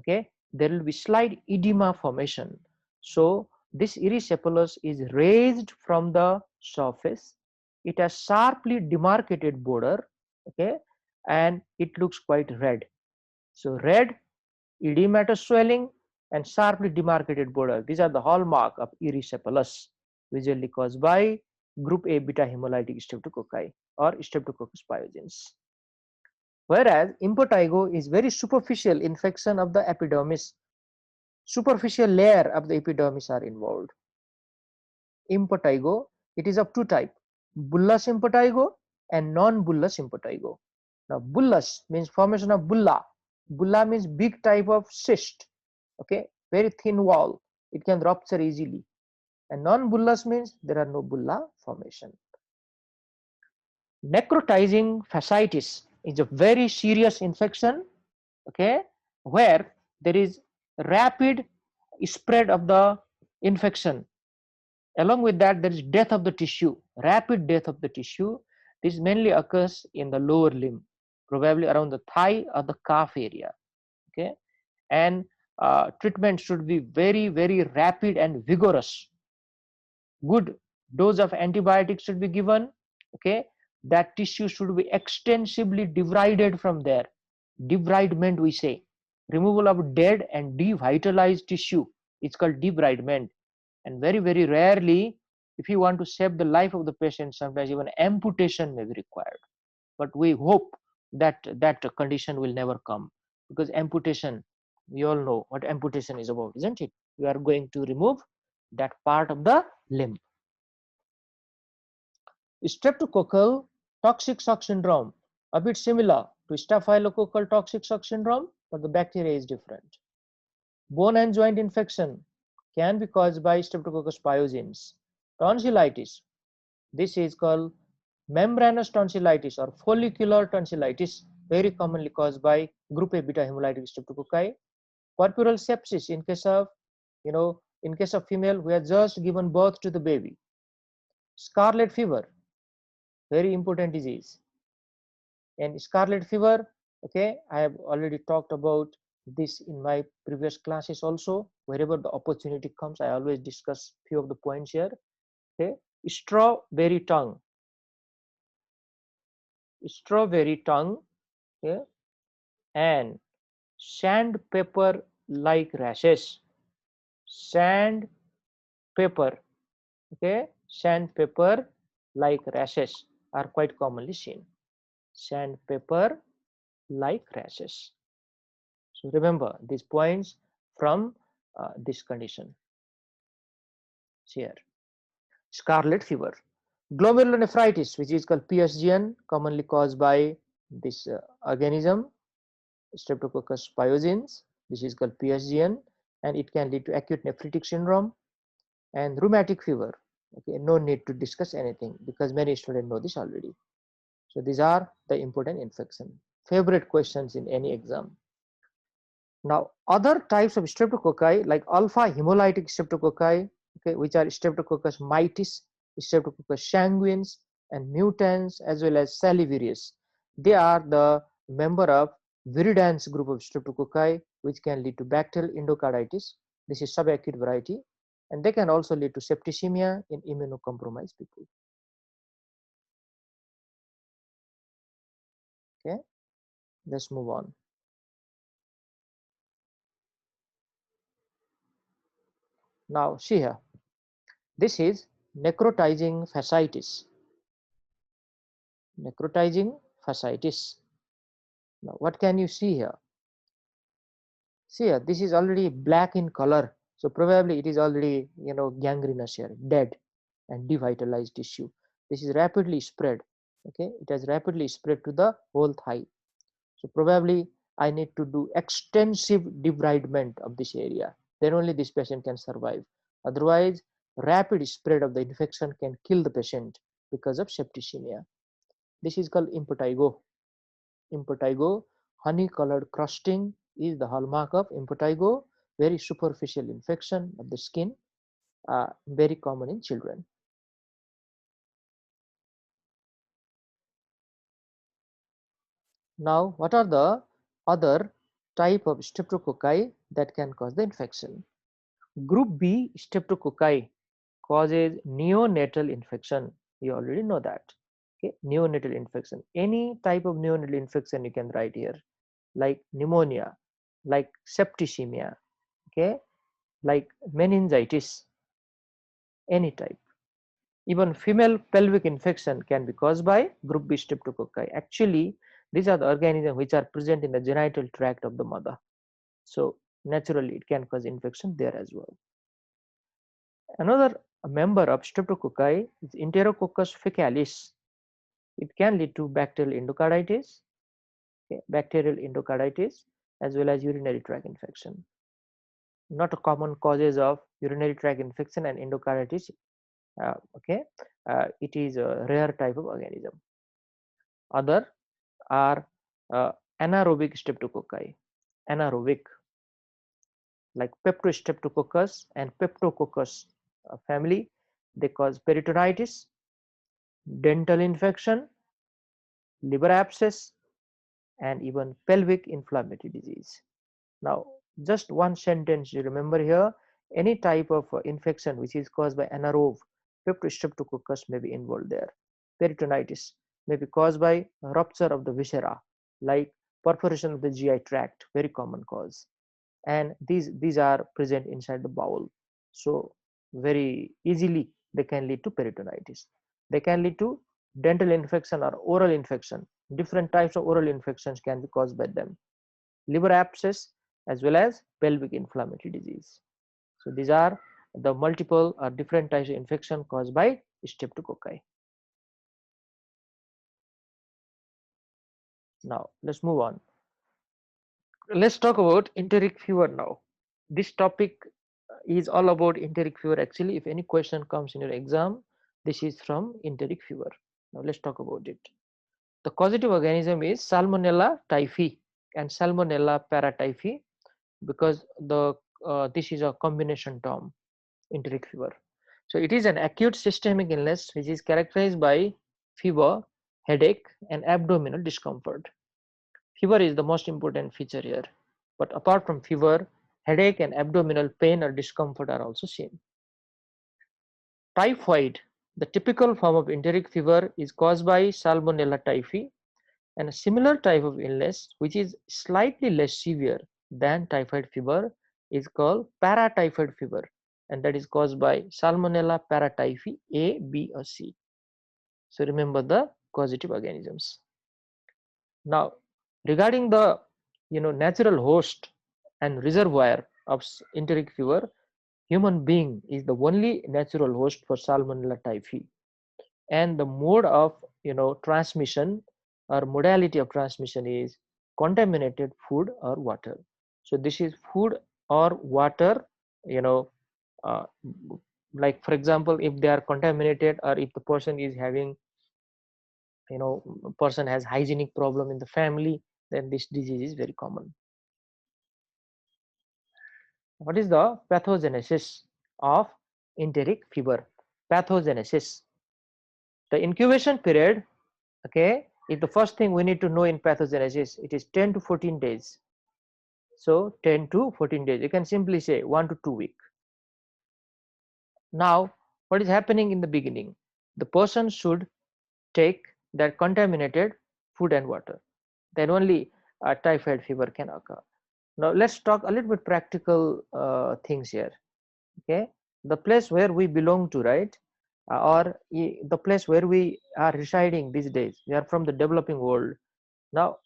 there will be slight edema formation. So this erysipelas is raised from the surface. It has sharply demarcated border, and it looks quite red. So red, edematous swelling, and sharply demarcated border. These are the hallmark of erysipelas, usually caused by group A beta hemolytic streptococci or Streptococcus pyogenes. Whereas impetigo is very superficial infection of the epidermis. Superficial layer of the epidermis are involved. Impetigo, it is of two types, bullous impetigo and non-bullous impetigo. Now bullous means formation of bulla. Bulla means big type of cyst, very thin wall. It can rupture easily. And non-bullous means there are no bulla formation. Necrotizing fasciitis is a very serious infection, where there is rapid spread of the infection. Along with that, there is death of the tissue, rapid death of the tissue. This mainly occurs in the lower limb, probably around the thigh or the calf area. And treatment should be very, very rapid and vigorous. Good dose of antibiotics should be given. That tissue should be extensively debrided from there. Debridement, we say, removal of dead and devitalized tissue. It's called debridement. And very, very rarely, if you want to save the life of the patient, sometimes even amputation may be required. But we hope that that condition will never come, because amputation, we all know what amputation is about, isn't it? We are going to remove that part of the limb. Streptococcal toxic shock syndrome, a bit similar to staphylococcal toxic shock syndrome, but the bacteria is different. Bone and joint infection can be caused by Streptococcus pyogenes. Tonsillitis, this is called membranous tonsillitis or follicular tonsillitis, very commonly caused by group A beta hemolytic streptococci. Puerperal sepsis in case of, in case of female who has just given birth to the baby. Scarlet fever, very important disease. And scarlet fever, I have already talked about this in my previous classes also. Wherever the opportunity comes, I always discuss few of the points here. Strawberry tongue, and sandpaper like rashes. Sandpaper like rashes are quite commonly seen. Sandpaper like rashes. So remember these points from this condition here. Scarlet fever, glomerulonephritis, which is called PSGN, commonly caused by this organism, Streptococcus pyogenes, this is called PSGN, and it can lead to acute nephritic syndrome and rheumatic fever. Okay, no need to discuss anything because many students know this already. So these are the important infection. Favorite questions in any exam. Now, other types of streptococci like alpha hemolytic streptococci, okay, which are Streptococcus mitis, Streptococcus sanguinis, and mutans, as well as salivarius. They are the member of viridans group of streptococci, which can lead to bacterial endocarditis. This is subacute variety, and they can also lead to septicemia in immunocompromised people. Okay, let's move on. Now, see here. This is necrotizing fasciitis. Necrotizing fasciitis. Now, what can you see here? See here, this is already black in color. So probably it is already, gangrenous here, dead and devitalized tissue. This is rapidly spread. Okay, it has rapidly spread to the whole thigh. So probably I need to do extensive debridement of this area. Then only this patient can survive. Otherwise, rapid spread of the infection can kill the patient because of septicemia. This is called impetigo. Impetigo, honey colored crusting is the hallmark of impetigo, very superficial infection of the skin, very common in children. Now, what are the other type of streptococci that can cause the infection? Group B streptococci causes neonatal infection. You already know that. Okay, neonatal infection. Any type of neonatal infection you can write here, like pneumonia, like septicemia, okay, like meningitis, any type. Even female pelvic infection can be caused by group B streptococci. Actually, these are the organisms which are present in the genital tract of the mother. So naturally, it can cause infection there as well. Another member of streptococci is Enterococcus faecalis. It can lead to bacterial endocarditis, okay, as well as urinary tract infection. Not a common causes of urinary tract infection and endocarditis. Okay, it is a rare type of organism. Other are anaerobic streptococci. Anaerobic, like Peptostreptococcus and Peptococcus family, they cause peritonitis, dental infection, liver abscess, and even pelvic inflammatory disease. Now, just one sentence you remember here, any type of infection which is caused by anaerobe, Peptostreptococcus may be involved there. Peritonitis may be caused by rupture of the viscera, like perforation of the GI tract, very common cause. And these are present inside the bowel. So very easily they can lead to peritonitis. They can lead to dental infection or oral infection. Different types of oral infections can be caused by them. Liver abscess as well as pelvic inflammatory disease. So these are the multiple or different types of infection caused by streptococci. Now let's move on. Let's talk about enteric fever now. This topic is all about enteric fever. Actually, if any question comes in your exam, this is from enteric fever. Now let's talk about it. The causative organism is Salmonella typhi and Salmonella paratyphi, because this is a combination term, enteric fever. So it is an acute systemic illness which is characterized by fever, headache, and abdominal discomfort. Fever is the most important feature here, but apart from fever, headache and abdominal pain or discomfort are also seen. Typhoid, the typical form of enteric fever, is caused by Salmonella typhi, and a similar type of illness which is slightly less severe than typhoid fever is called paratyphoid fever, and that is caused by Salmonella paratyphi A, B, or C. So remember the causative organisms. Now, regarding the natural host and reservoir of enteric fever, human being is the only natural host for Salmonella typhi, and the mode of transmission or modality of transmission is contaminated food or water. So this is food or water, you know, uh, like for example, if they are contaminated, or if the person is having, person has hygienic problem in the family, then this disease is very common. What is the pathogenesis of enteric fever? Pathogenesis. The incubation period, okay, is the first thing we need to know in pathogenesis. It is 10 to 14 days. So 10 to 14 days. You can simply say 1 to 2 weeks. Now, what is happening in the beginning? The person should take that contaminated food and water. Then only typhoid fever can occur. Now, let's talk a little bit practical things here. Okay, the place where we belong to, right, or the place where we are residing these days, we are from the developing world. Now,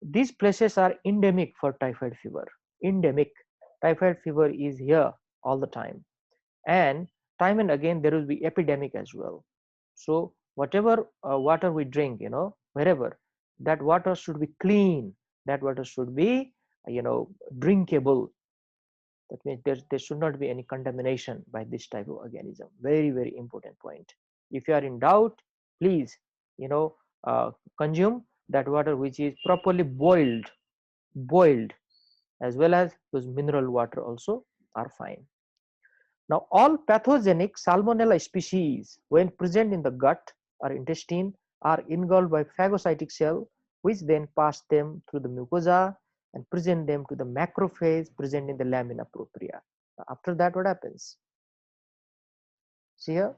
these places are endemic for typhoid fever. Endemic. Typhoid fever is here all the time and again there will be epidemic as well. So whatever water we drink, wherever, that water should be clean, that water should be drinkable. That means there should not be any contamination by this type of organism. Very, very important point. If you are in doubt, please, you know uh, consume that water which is properly boiled, as well as those mineral water also are fine. Now, all pathogenic Salmonella species, when present in the gut or intestine, are engulfed by phagocytic cell, which then pass them through the mucosa and present them to the macrophage present in the lamina propria. After that, what happens? See here,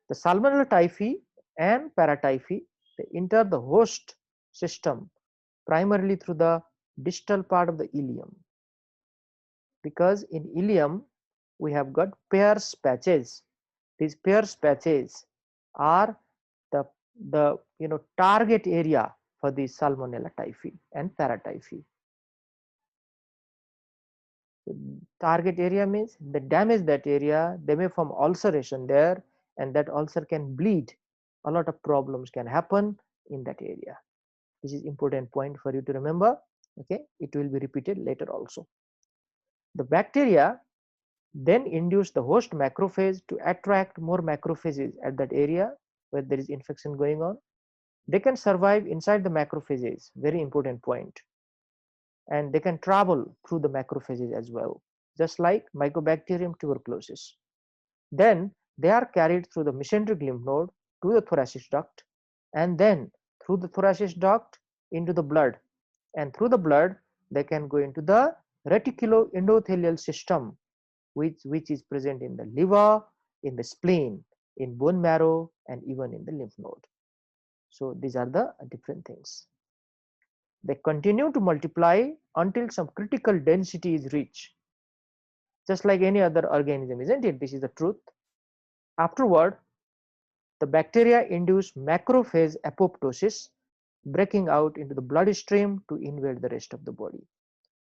the Salmonella typhi and paratyphi, they enter the host system primarily through the distal part of the ileum, because in ileum we have got Peyer's patches. These Peyer's patches are the target area for the Salmonella typhi and paratyphi. Target area means they damage that area, they may form ulceration there, and that ulcer can bleed. A lot of problems can happen in that area. This is important point for you to remember. Okay, it will be repeated later also. The bacteria then induce the host macrophage to attract more macrophages at that area where there is infection going on. They can survive inside the macrophages, very important point, and they can travel through the macrophages as well, just like Mycobacterium tuberculosis. Then they are carried through the mesenteric lymph node to the thoracic duct, and then through the thoracic duct into the blood, and through the blood they can go into the reticuloendothelial system, which is present in the liver, in the spleen, in bone marrow, and even in the lymph node. So these are the different things. They continue to multiply until some critical density is reached, just like any other organism, isn't it? This is the truth. Afterward, the bacteria induce macrophage apoptosis, breaking out into the bloodstream to invade the rest of the body.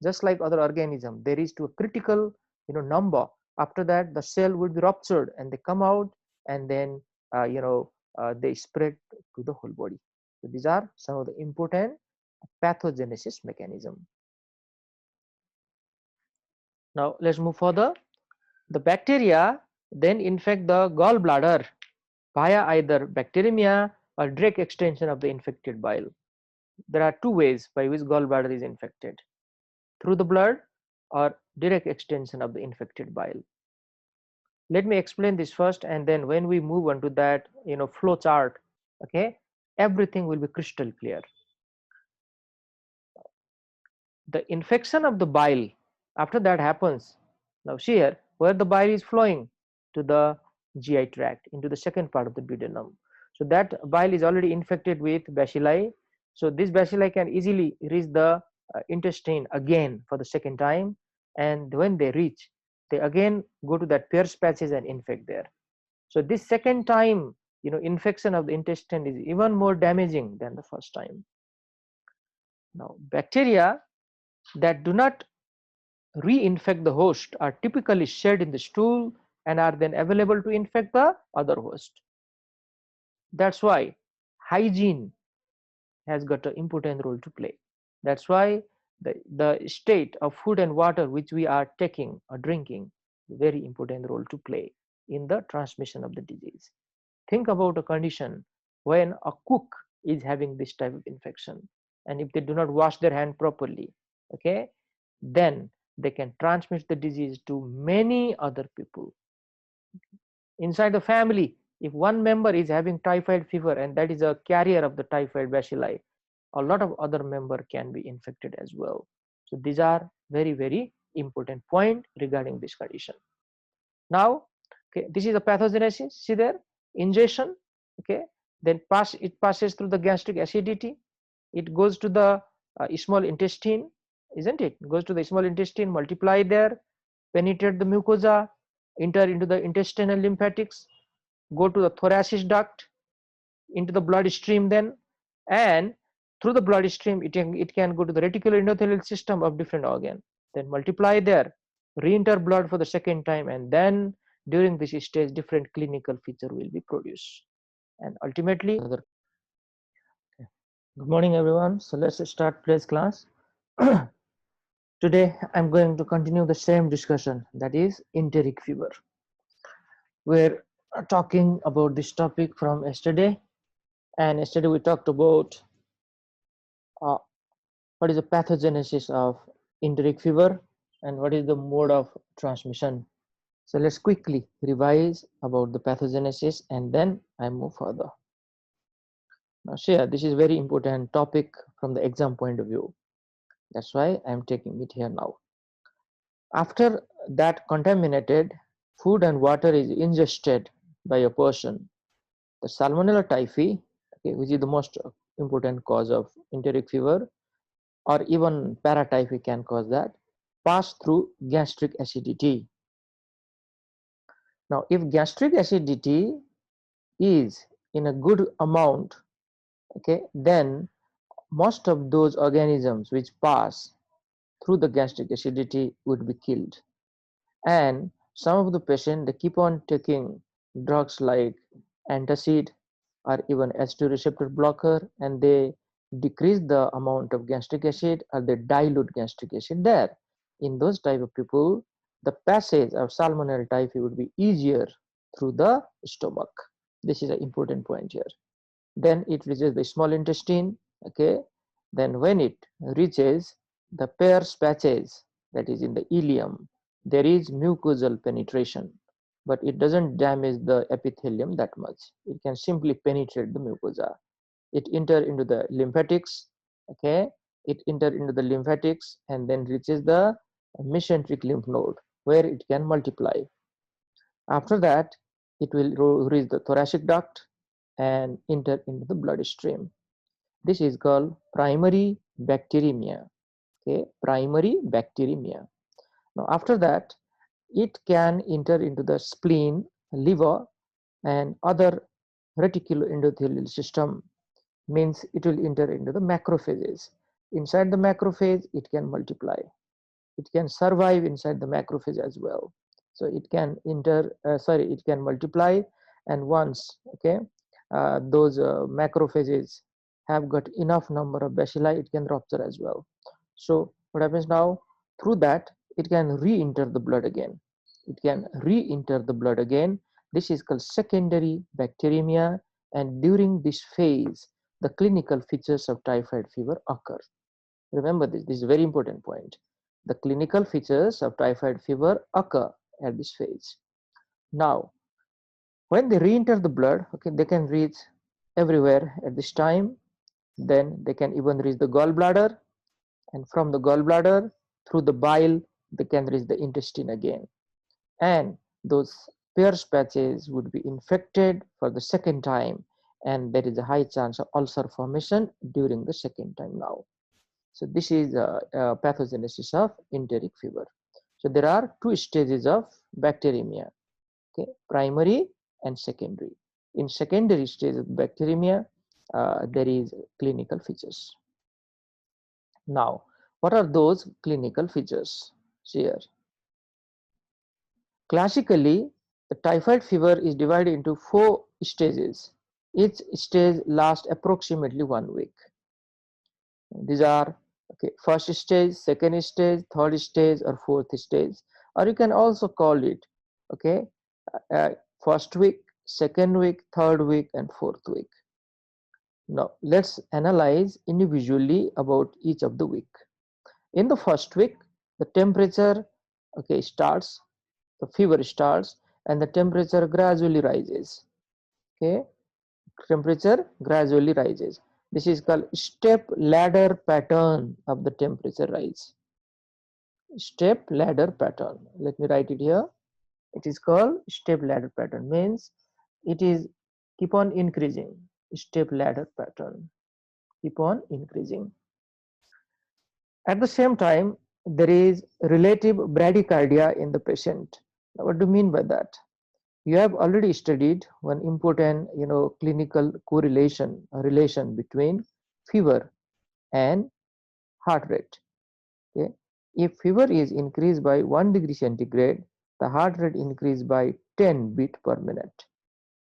Just like other organism, there is to a critical number. After that, the cell will be ruptured and they come out, and then they spread to the whole body. So these are some of the important pathogenesis mechanism. Now let's move further. The bacteria then infect the gallbladder via either bacteremia or direct extension of the infected bile. There are two ways by which gallbladder is infected: through the blood or direct extension of the infected bile. Let me explain this first, and then when we move on to that flow chart, okay, everything will be crystal clear. The infection of the bile, after that happens, now see here where the bile is flowing to the GI tract, into the second part of the duodenum. So that bile is already infected with bacilli. So this bacilli can easily reach the intestine again for the second time, and when they reach, they again go to that Peyer's patches and infect there. So this second time infection of the intestine is even more damaging than the first time. Now bacteria that do not reinfect the host are typically shed in the stool and are then available to infect the other host. That's why hygiene has got an important role to play. That's why the state of food and water which we are taking or drinking, very important role to play in the transmission of the disease. Think about a condition when a cook is having this type of infection, and if they do not wash their hand properly, okay, then they can transmit the disease to many other people inside the family. If one member is having typhoid fever and that is a carrier of the typhoid bacilli, a lot of other member can be infected as well. So these are very important point regarding this condition. Now, okay, this is the pathogenesis. See there, ingestion, okay, then it passes through the gastric acidity, it goes to the small intestine, isn't it? It goes to the small intestine, multiply there, penetrate the mucosa, enter into the intestinal lymphatics, go to the thoracic duct, into the bloodstream then, and through the bloodstream it can go to the reticular endothelial system of different organ, then multiply there, re-enter blood for the second time, and then during this stage different clinical feature will be produced, and ultimately good morning everyone. So let's start today's class. Today I'm going to continue the same discussion, that is enteric fever. We're talking about this topic from yesterday, and yesterday we talked about uh, what is the pathogenesis of enteric fever and what is the mode of transmission. So let's quickly revise about the pathogenesis and then I move further. Now Shreya, this is very important topic from the exam point of view. That's why I'm taking it here now. After that contaminated food and water is ingested by a person, the Salmonella typhi, okay, which is the most important cause of enteric fever, or even paratyphi can cause that, pass through gastric acidity. Now, if gastric acidity is in a good amount, okay, then most of those organisms which pass through the gastric acidity would be killed. And some of the patients, they keep on taking drugs like antacid or even H2 receptor blocker, and they decrease the amount of gastric acid or they dilute gastric acid there. In those type of people, the passage of Salmonella typhi would be easier through the stomach. This is an important point here. Then it reaches the small intestine, okay. Then when it reaches the Peyer's patches, that is in the ileum, there is mucosal penetration, but it doesn't damage the epithelium that much. It can simply penetrate the mucosa. It enter into the lymphatics, okay. It enter into the lymphatics and then reaches the mesenteric lymph node where it can multiply. After that, it will reach the thoracic duct and enter into the bloodstream. This is called primary bacteremia. Okay, primary bacteremia. Now, after that, it can enter into the spleen, liver, and other reticuloendothelial system. Means it will enter into the macrophages. Inside the macrophage, it can multiply. It can survive inside the macrophage as well. So it can it can multiply, and once, okay, those macrophages have got enough number of bacilli, it can rupture as well. So what happens now, through that it can re-enter the blood again. It can re-enter the blood again. This is called secondary bacteremia, and during this phase the clinical features of typhoid fever occur. Remember this is a very important point. The clinical features of typhoid fever occur at this phase. Now, when they re-enter the blood, okay, they can reach everywhere at this time. Then they can even reach the gallbladder, and from the gallbladder through the bile, they can reach the intestine again. And those Peyer's patches would be infected for the second time, and there is a high chance of ulcer formation during the second time now. So this is pathogenesis of enteric fever. So there are two stages of bacteremia, okay, primary and secondary. In secondary stage of bacteremia, there is clinical features. Now, what are those clinical features? Here, classically, the typhoid fever is divided into 4 stages. Each stage lasts approximately 1 week. These are Okay, first stage, second stage, third stage, or fourth stage, or you can also call it, okay, uh, first week, second week, third week, and fourth week. Now let's analyze individually about each of the week. In the first week, the temperature, okay, starts, the fever starts, and the temperature gradually rises. Okay, temperature gradually rises. This is called step ladder pattern of the temperature rise. Step ladder pattern. Let me write it here. It is called step ladder pattern. Means it is keep on increasing. Step ladder pattern. Keep on increasing. At the same time, there is relative bradycardia in the patient. Now, what do you mean by that? You have already studied one important, clinical correlation, a relation between fever and heart rate. Okay, if fever is increased by 1 degree centigrade, the heart rate increased by 10 beat per minute.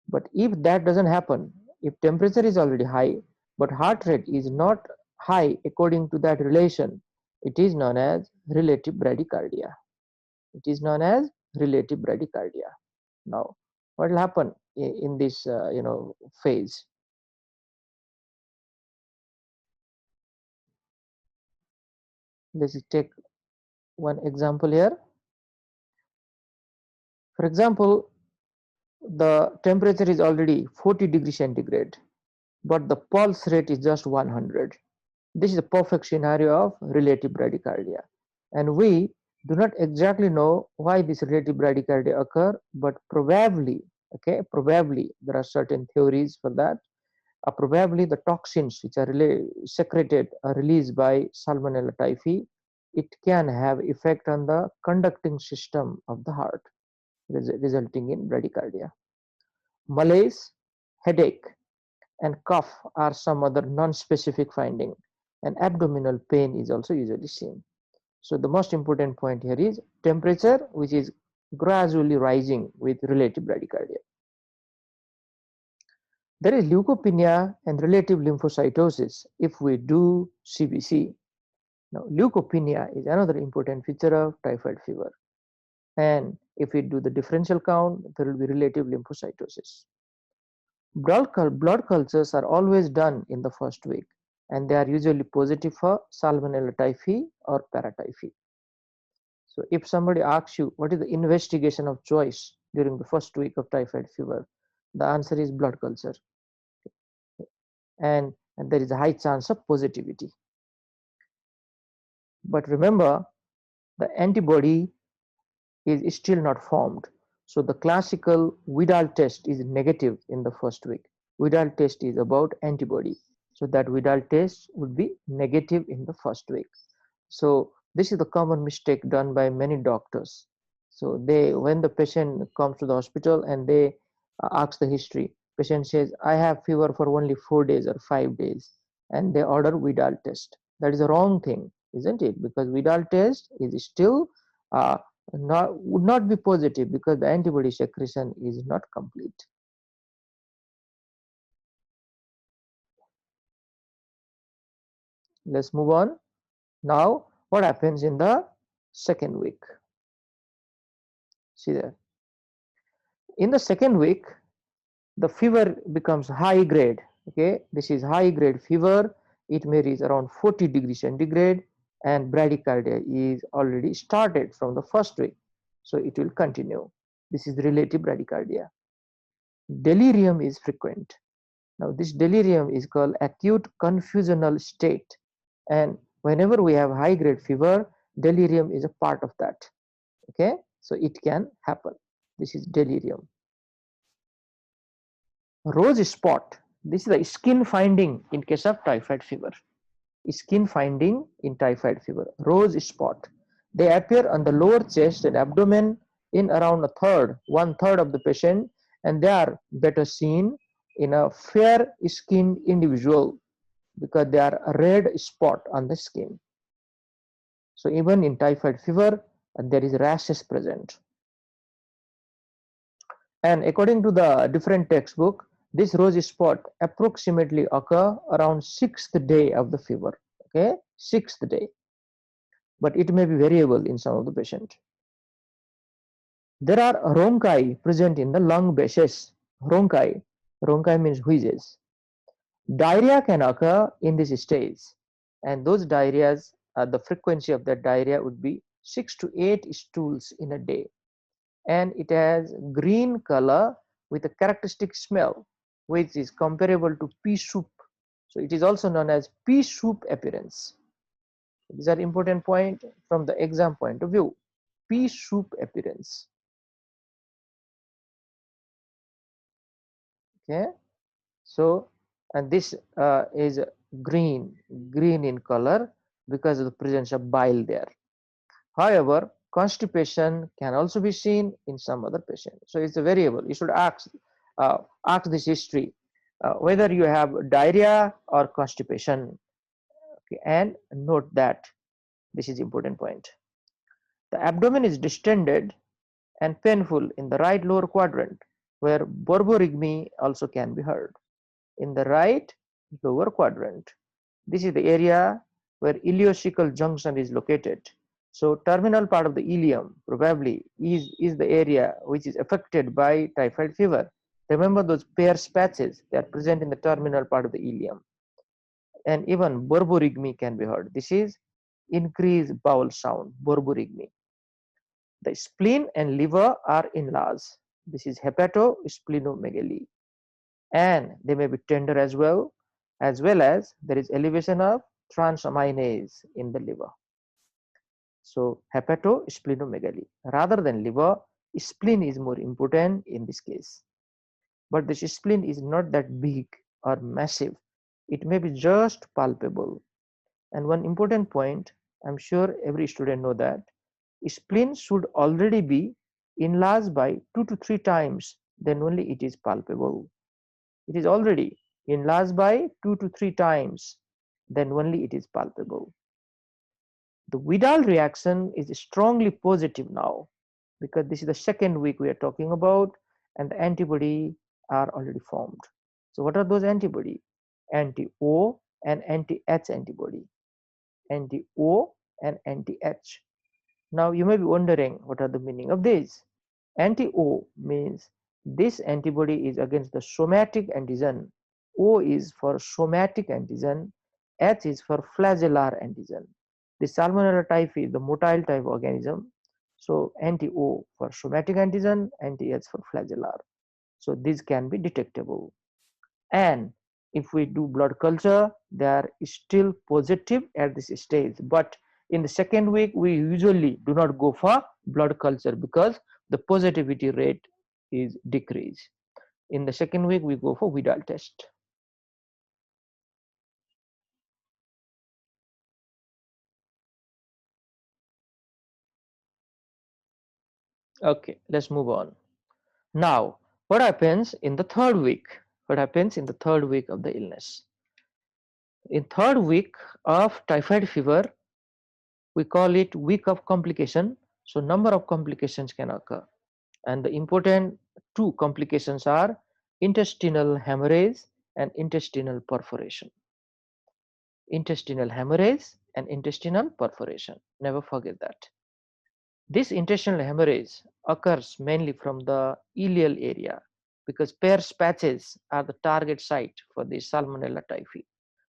But if that doesn't happen, if temperature is already high but heart rate is not high according to that relation, it is known as relative bradycardia. It is known as relative bradycardia. Now, what will happen in this phase? Let's take one example here. For example, the temperature is already 40 degrees centigrade, but the pulse rate is just 100. This is a perfect scenario of relative bradycardia, and we do not exactly know why this relative bradycardia occur, but probably, okay, probably there are certain theories for that. Probably the toxins which are secreted or released by Salmonella typhi, it can have effect on the conducting system of the heart, resulting in bradycardia. Malaise, headache, and cough are some other non-specific finding, and abdominal pain is also usually seen. So the most important point here is temperature, which is gradually rising with relative bradycardia. There is leukopenia and relative lymphocytosis if we do CBC. Now, leukopenia is another important feature of typhoid fever. And if we do the differential count, there will be relative lymphocytosis. Blood cultures are always done in the first week, and they are usually positive for Salmonella typhi or paratyphi. So if somebody asks you what is the investigation of choice during the first week of typhoid fever, the answer is blood culture. And there is a high chance of positivity. But remember, the antibody is still not formed. So the classical Widal test is negative in the first week. Widal test is about antibody. So that Widal test would be negative in the first week. So this is the common mistake done by many doctors. So when the patient comes to the hospital and they ask the history, patient says, I have fever for only 4 days or 5 days, and they order Widal test. That is the wrong thing, isn't it? Because Widal test is still would not be positive because the antibody secretion is not complete. Let's move on. Now, what happens in the second week? See there. In the second week, the fever becomes high grade. Okay, this is high grade fever. It may reach around 40 degrees centigrade, and bradycardia is already started from the first week, so it will continue. This is relative bradycardia. Delirium is frequent. Now, this delirium is called acute confusional state, and whenever we have high grade fever, delirium is a part of that. Okay, so it can happen. This is delirium. Rose spot. This is the skin finding in case of typhoid fever. Skin finding in typhoid fever. Rose spot. They appear on the lower chest and abdomen in around 1/3 of the patient, and they are better seen in a fair skinned individual because they are a red spot on the skin. So even in typhoid fever, there is rashes present. And according to the different textbook, this rose spot approximately occur around 6th day of the fever. Okay, 6th day, but it may be variable in some of the patients. There are rhonchi present in the lung bases. Rhonchi means wheezes. Diarrhea can occur in this stage, and those diarrheas, the frequency of that diarrhea would be 6 to 8 stools in a day, and it has green color with a characteristic smell which is comparable to pea soup. So it is also known as pea soup appearance. These are important point from the exam point of view. Pea soup appearance. Okay, so and this is green in color because of the presence of bile there. However, constipation can also be seen in some other patients. So it's a variable. You should ask this history whether you have diarrhea or constipation. Okay, and note that this is important point. The abdomen is distended and painful in the right lower quadrant, where borborygmi also can be heard. In the right lower quadrant, this is the area where ileocecal junction is located. So terminal part of the ileum probably is the area which is affected by typhoid fever. Remember those Pear's patches, they are present in the terminal part of the ileum. And even borborygmi can be heard. This is increased bowel sound, borborygmi. The spleen and liver are enlarged. This is hepatosplenomegaly. And they may be tender as well as there is elevation of transaminase in the liver. So hepatosplenomegaly. Rather than liver, spleen is more important in this case. But this spleen is not that big or massive. It may be just palpable. And one important point, I'm sure every student know that spleen should already be enlarged by 2 to 3 times, then only it is palpable. It is already enlarged by 2 to 3 times, then only it is palpable. The Vidal reaction is strongly positive now because this is the second week we are talking about, and the antibody are already formed. So what are those antibody? Anti-O and anti-H antibody. Anti-O and anti-H. Now you may be wondering what are the meaning of this. Anti-O means this antibody is against the somatic antigen. O is for somatic antigen. H is for flagellar antigen. The Salmonella typhi is the motile type organism. So anti-O for somatic antigen, anti-H for flagellar. So these can be detectable. And if we do blood culture, they are still positive at this stage. But in the second week, we usually do not go for blood culture because the positivity rate is decreased. In the second week, we go for Vidal test. Okay, let's move on. Now, what happens in the third week? What happens in the third week of the illness? In third week of typhoid fever, we call it week of complication. So number of complications can occur. And the important two complications are intestinal hemorrhage and intestinal perforation. Intestinal hemorrhage and intestinal perforation. Never forget that. This intestinal hemorrhage occurs mainly from the ileal area because Pear's patches are the target site for the Salmonella typhi.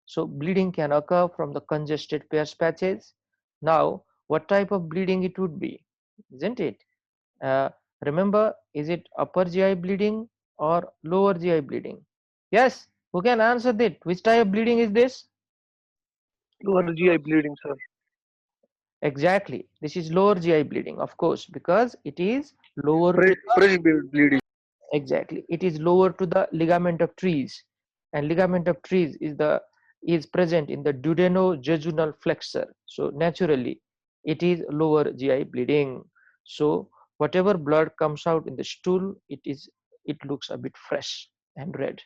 So bleeding can occur from the congested Pear's patches. Now, what type of bleeding it would be, isn't it? Uh, Remember, is it upper GI bleeding or lower GI bleeding? Yes, who can answer that? Which type of bleeding is this? Lower GI bleeding, sir. Exactly, this is lower GI bleeding, of course, because it is lower to the, Fresh bleeding. exactly, it is lower to the ligament of trees, and ligament of trees is present in the duodenojejunal flexor. So naturally, it is lower GI bleeding. So whatever blood comes out in the stool, it looks a bit fresh and red.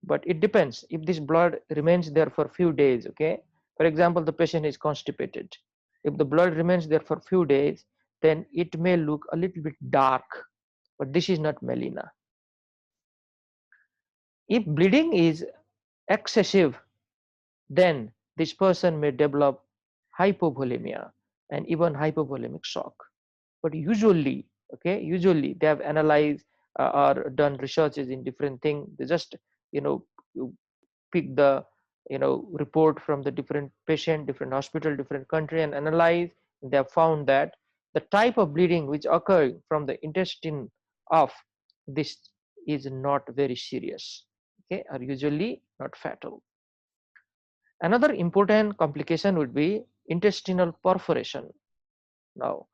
But it depends if this blood remains there for few days. Okay, for example, the patient is constipated. If the blood remains there for few days, then it may look a little bit dark, but this is not melena. If bleeding is excessive, then this person may develop hypovolemia and even hypovolemic shock. But usually, okay, usually they have analyzed or done researches in different things. They just, you know, you pick the, report from the different patient, different hospital, different country and analyze. They have found that the type of bleeding which occur from the intestine of this is not very serious, okay, are usually not fatal. Another important complication would be intestinal perforation. Now,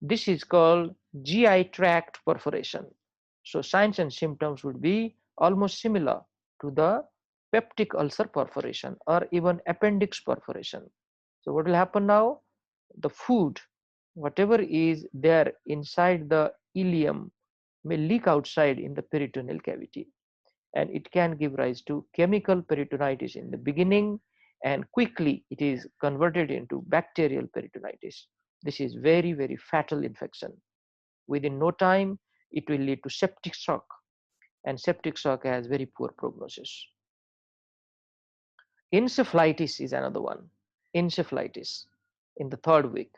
this is called GI tract perforation. So, signs and symptoms would be almost similar to the peptic ulcer perforation or even appendix perforation. So, what will happen now? The food, whatever is there inside the ileum, may leak outside in the peritoneal cavity, and it can give rise to chemical peritonitis in the beginning, and quickly it is converted into bacterial peritonitis. This is very, very fatal infection. Within no time, it will lead to septic shock, and septic shock has very poor prognosis. Encephalitis is another one. Encephalitis in the third week.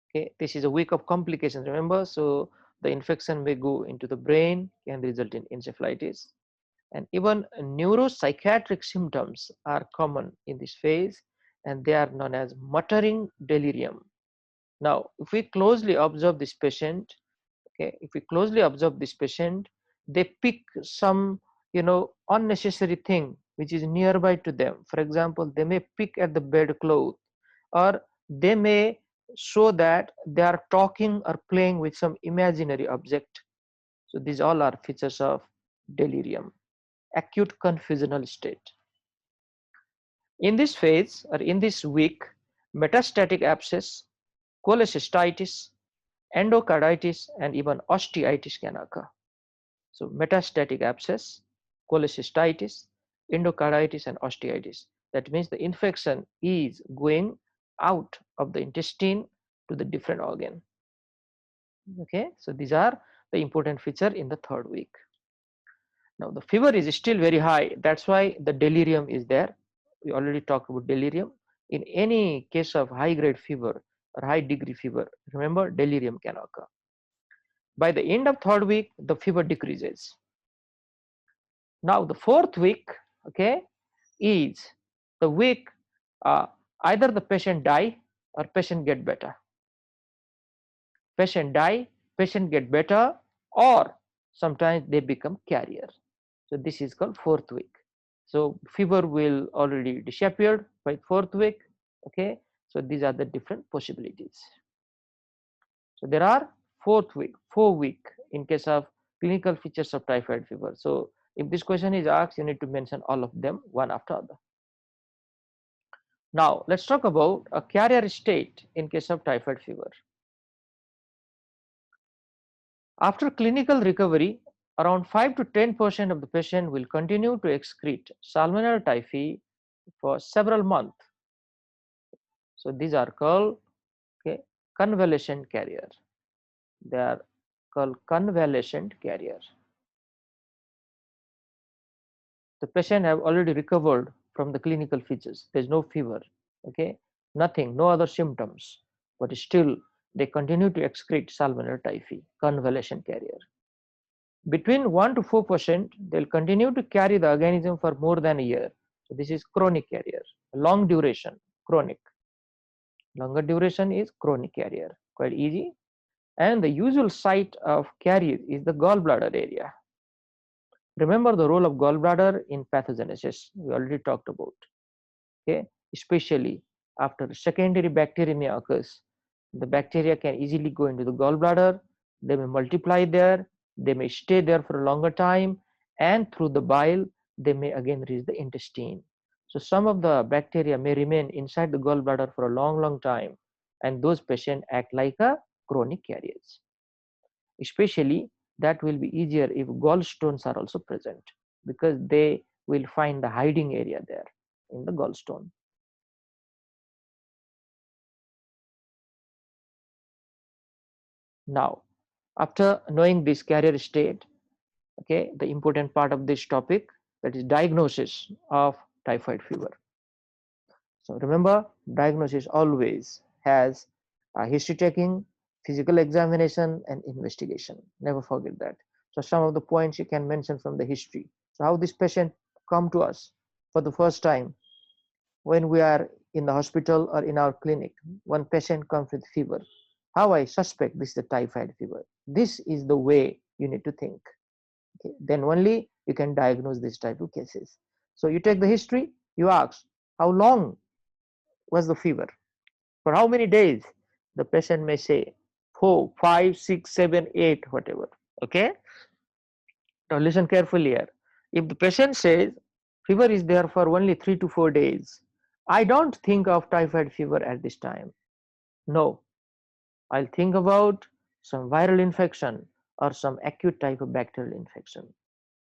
Okay, this is a week of complications, remember? So the infection may go into the brain, can result in encephalitis. And even neuropsychiatric symptoms are common in this phase, and they are known as muttering delirium. Now, if we closely observe this patient, okay, if we closely observe this patient, they pick some, unnecessary thing which is nearby to them. For example, they may pick at the bedclothes, or they may show that they are talking or playing with some imaginary object. So these all are features of delirium, acute confusional state. In this phase or in this week, metastatic abscess, cholecystitis, endocarditis, and even osteitis can occur. So metastatic abscess, cholecystitis, endocarditis, and osteitis. That means the infection is going out of the intestine to the different organ. Okay, so these are the important feature in the third week. Now the fever is still very high. That's why the delirium is there. We already talked about delirium. In any case of high grade fever or high degree fever, remember delirium can occur. By the end of third week, the fever decreases. Now the fourth week, okay, is the week uh, either the patient die or patient get better. Patient die, patient get better, or sometimes they become carrier. So this is called fourth week. So fever will already disappeared by fourth week. Okay, so these are the different possibilities. So there are 4 week in case of clinical features of typhoid fever. So if this question is asked, you need to mention all of them one after other. Now let's talk about a carrier state in case of typhoid fever. After clinical recovery, around 5 to 10% of the patient will continue to excrete Salmonella typhi for several months. So these are called, okay, convalescent carrier. They are called convalescent carrier. The patient have already recovered from the clinical features. There is no fever, okay, nothing, no other symptoms, but still they continue to excrete Salmonella typhi, convalescent carrier. Between 1 to 4%, they'll continue to carry the organism for more than a year. So this is chronic carrier. Long duration, chronic. Longer duration is chronic carrier. Quite easy. And the usual site of carrier is the gallbladder area. Remember the role of gallbladder in pathogenesis. We already talked about. Okay, especially after secondary bacteremia occurs, the bacteria can easily go into the gallbladder. They may multiply there, they may stay there for a longer time, and through the bile they may again reach the intestine. So some of the bacteria may remain inside the gallbladder for a long time, and those patients act like a chronic carriers. Especially that will be easier if gallstones are also present, because they will find the hiding area there in the gallstone. Now, after knowing this carrier state, okay, the important part of this topic, that is diagnosis of typhoid fever. So remember, diagnosis always has history taking, physical examination, and investigation. Never forget that. So some of the points you can mention from the history. So how this patient come to us for the first time when we are in the hospital or in our clinic. One patient comes with fever. How I suspect this is a typhoid fever. This is the way you need to think. Okay? Then only you can diagnose this type of cases. So you take the history, you ask, how long was the fever? For how many days? The patient may say 4, 5, 6, 7, 8, whatever. Okay. Now listen carefully here. If the patient says fever is there for only 3 to 4 days, I don't think of typhoid fever at this time. No, I'll think about some viral infection or some acute type of bacterial infection.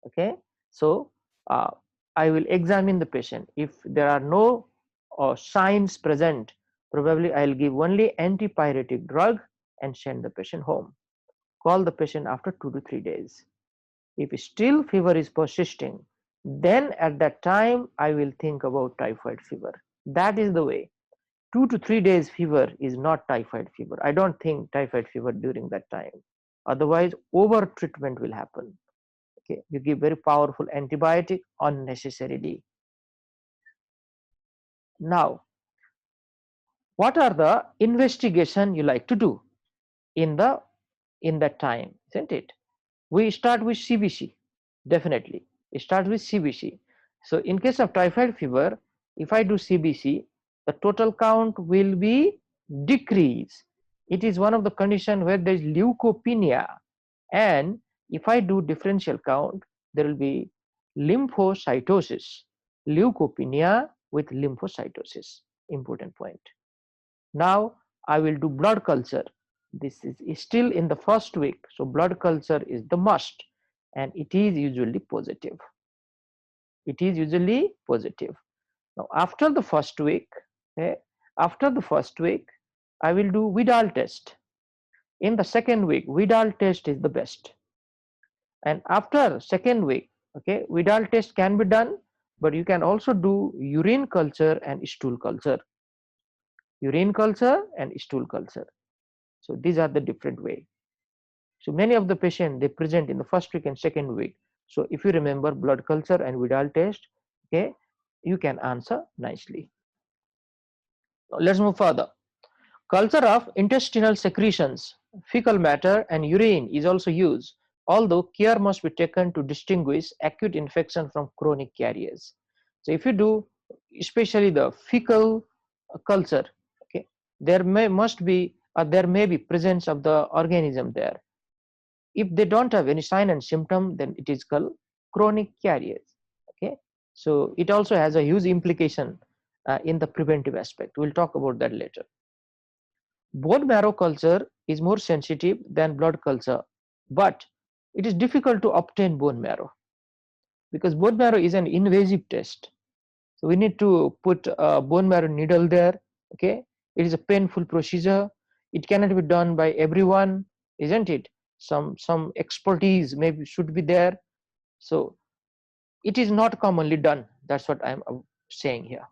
Okay. So uh, I will examine the patient. If there are no signs present, probably I'll give only antipyretic drug and send the patient home. Call the patient after 2 to 3 days. If still fever is persisting, then at that time I will think about typhoid fever. That is the way. 2 to 3 days fever is not typhoid fever. I don't think typhoid fever during that time. Otherwise, over treatment will happen. Okay, you give very powerful antibiotic unnecessarily. Now, what are the investigation you like to do in that time, isn't it? We start with CBC. Definitely start with CBC. So in case of typhoid fever, if I do CBC, the total count will be decrease. It is one of the condition where there is leukopenia, and if I do differential count, there will be lymphocytosis. Leukopenia with lymphocytosis. Important point. Now I will do blood culture. This is still in the first week, so blood culture is the must, and it is usually positive. It is usually positive. Now after the first week, okay, after the first week, I will do Vidal test. In the second week, Vidal test is the best. And after second week, okay, Vidal test can be done, but you can also do urine culture and stool culture. Urine culture and stool culture. So these are the different way. So many of the patients they present in the first week and second week. So if you remember blood culture and Vidal test, okay, you can answer nicely. Now let's move further. Culture of intestinal secretions, fecal matter and urine is also used, although care must be taken to distinguish acute infection from chronic carriers. So if you do especially the fecal culture, okay, there may be presence of the organism there. If they don't have any sign and symptom, then it is called chronic carriers. Okay, so it also has a huge implication in the preventive aspect. We'll talk about that later. Bone marrow culture is more sensitive than blood culture, but it is difficult to obtain bone marrow because bone marrow is an invasive test. So we need to put a bone marrow needle there. Okay, it is a painful procedure. It cannot be done by everyone, isn't it? Some expertise maybe should be there. So it is not commonly done. That's what I'm saying here.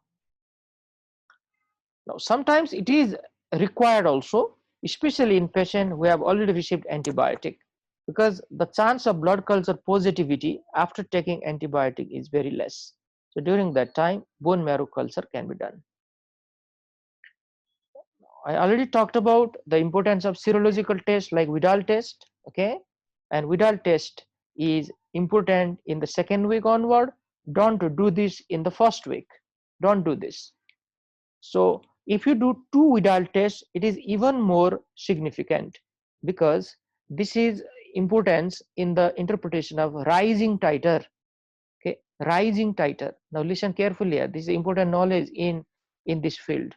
Now, sometimes it is required also, especially in patients who have already received antibiotic, because the chance of blood culture positivity after taking antibiotic is very less. So during that time, bone marrow culture can be done. I already talked about the importance of serological tests like Vidal test, okay? And Vidal test is important in the second week onward. Don't do this in the first week. Don't do this. So if you do 2 Vidal tests, it is even more significant because this is importance in the interpretation of rising titer. Okay, rising titer. Now listen carefully here. This is important knowledge in this field.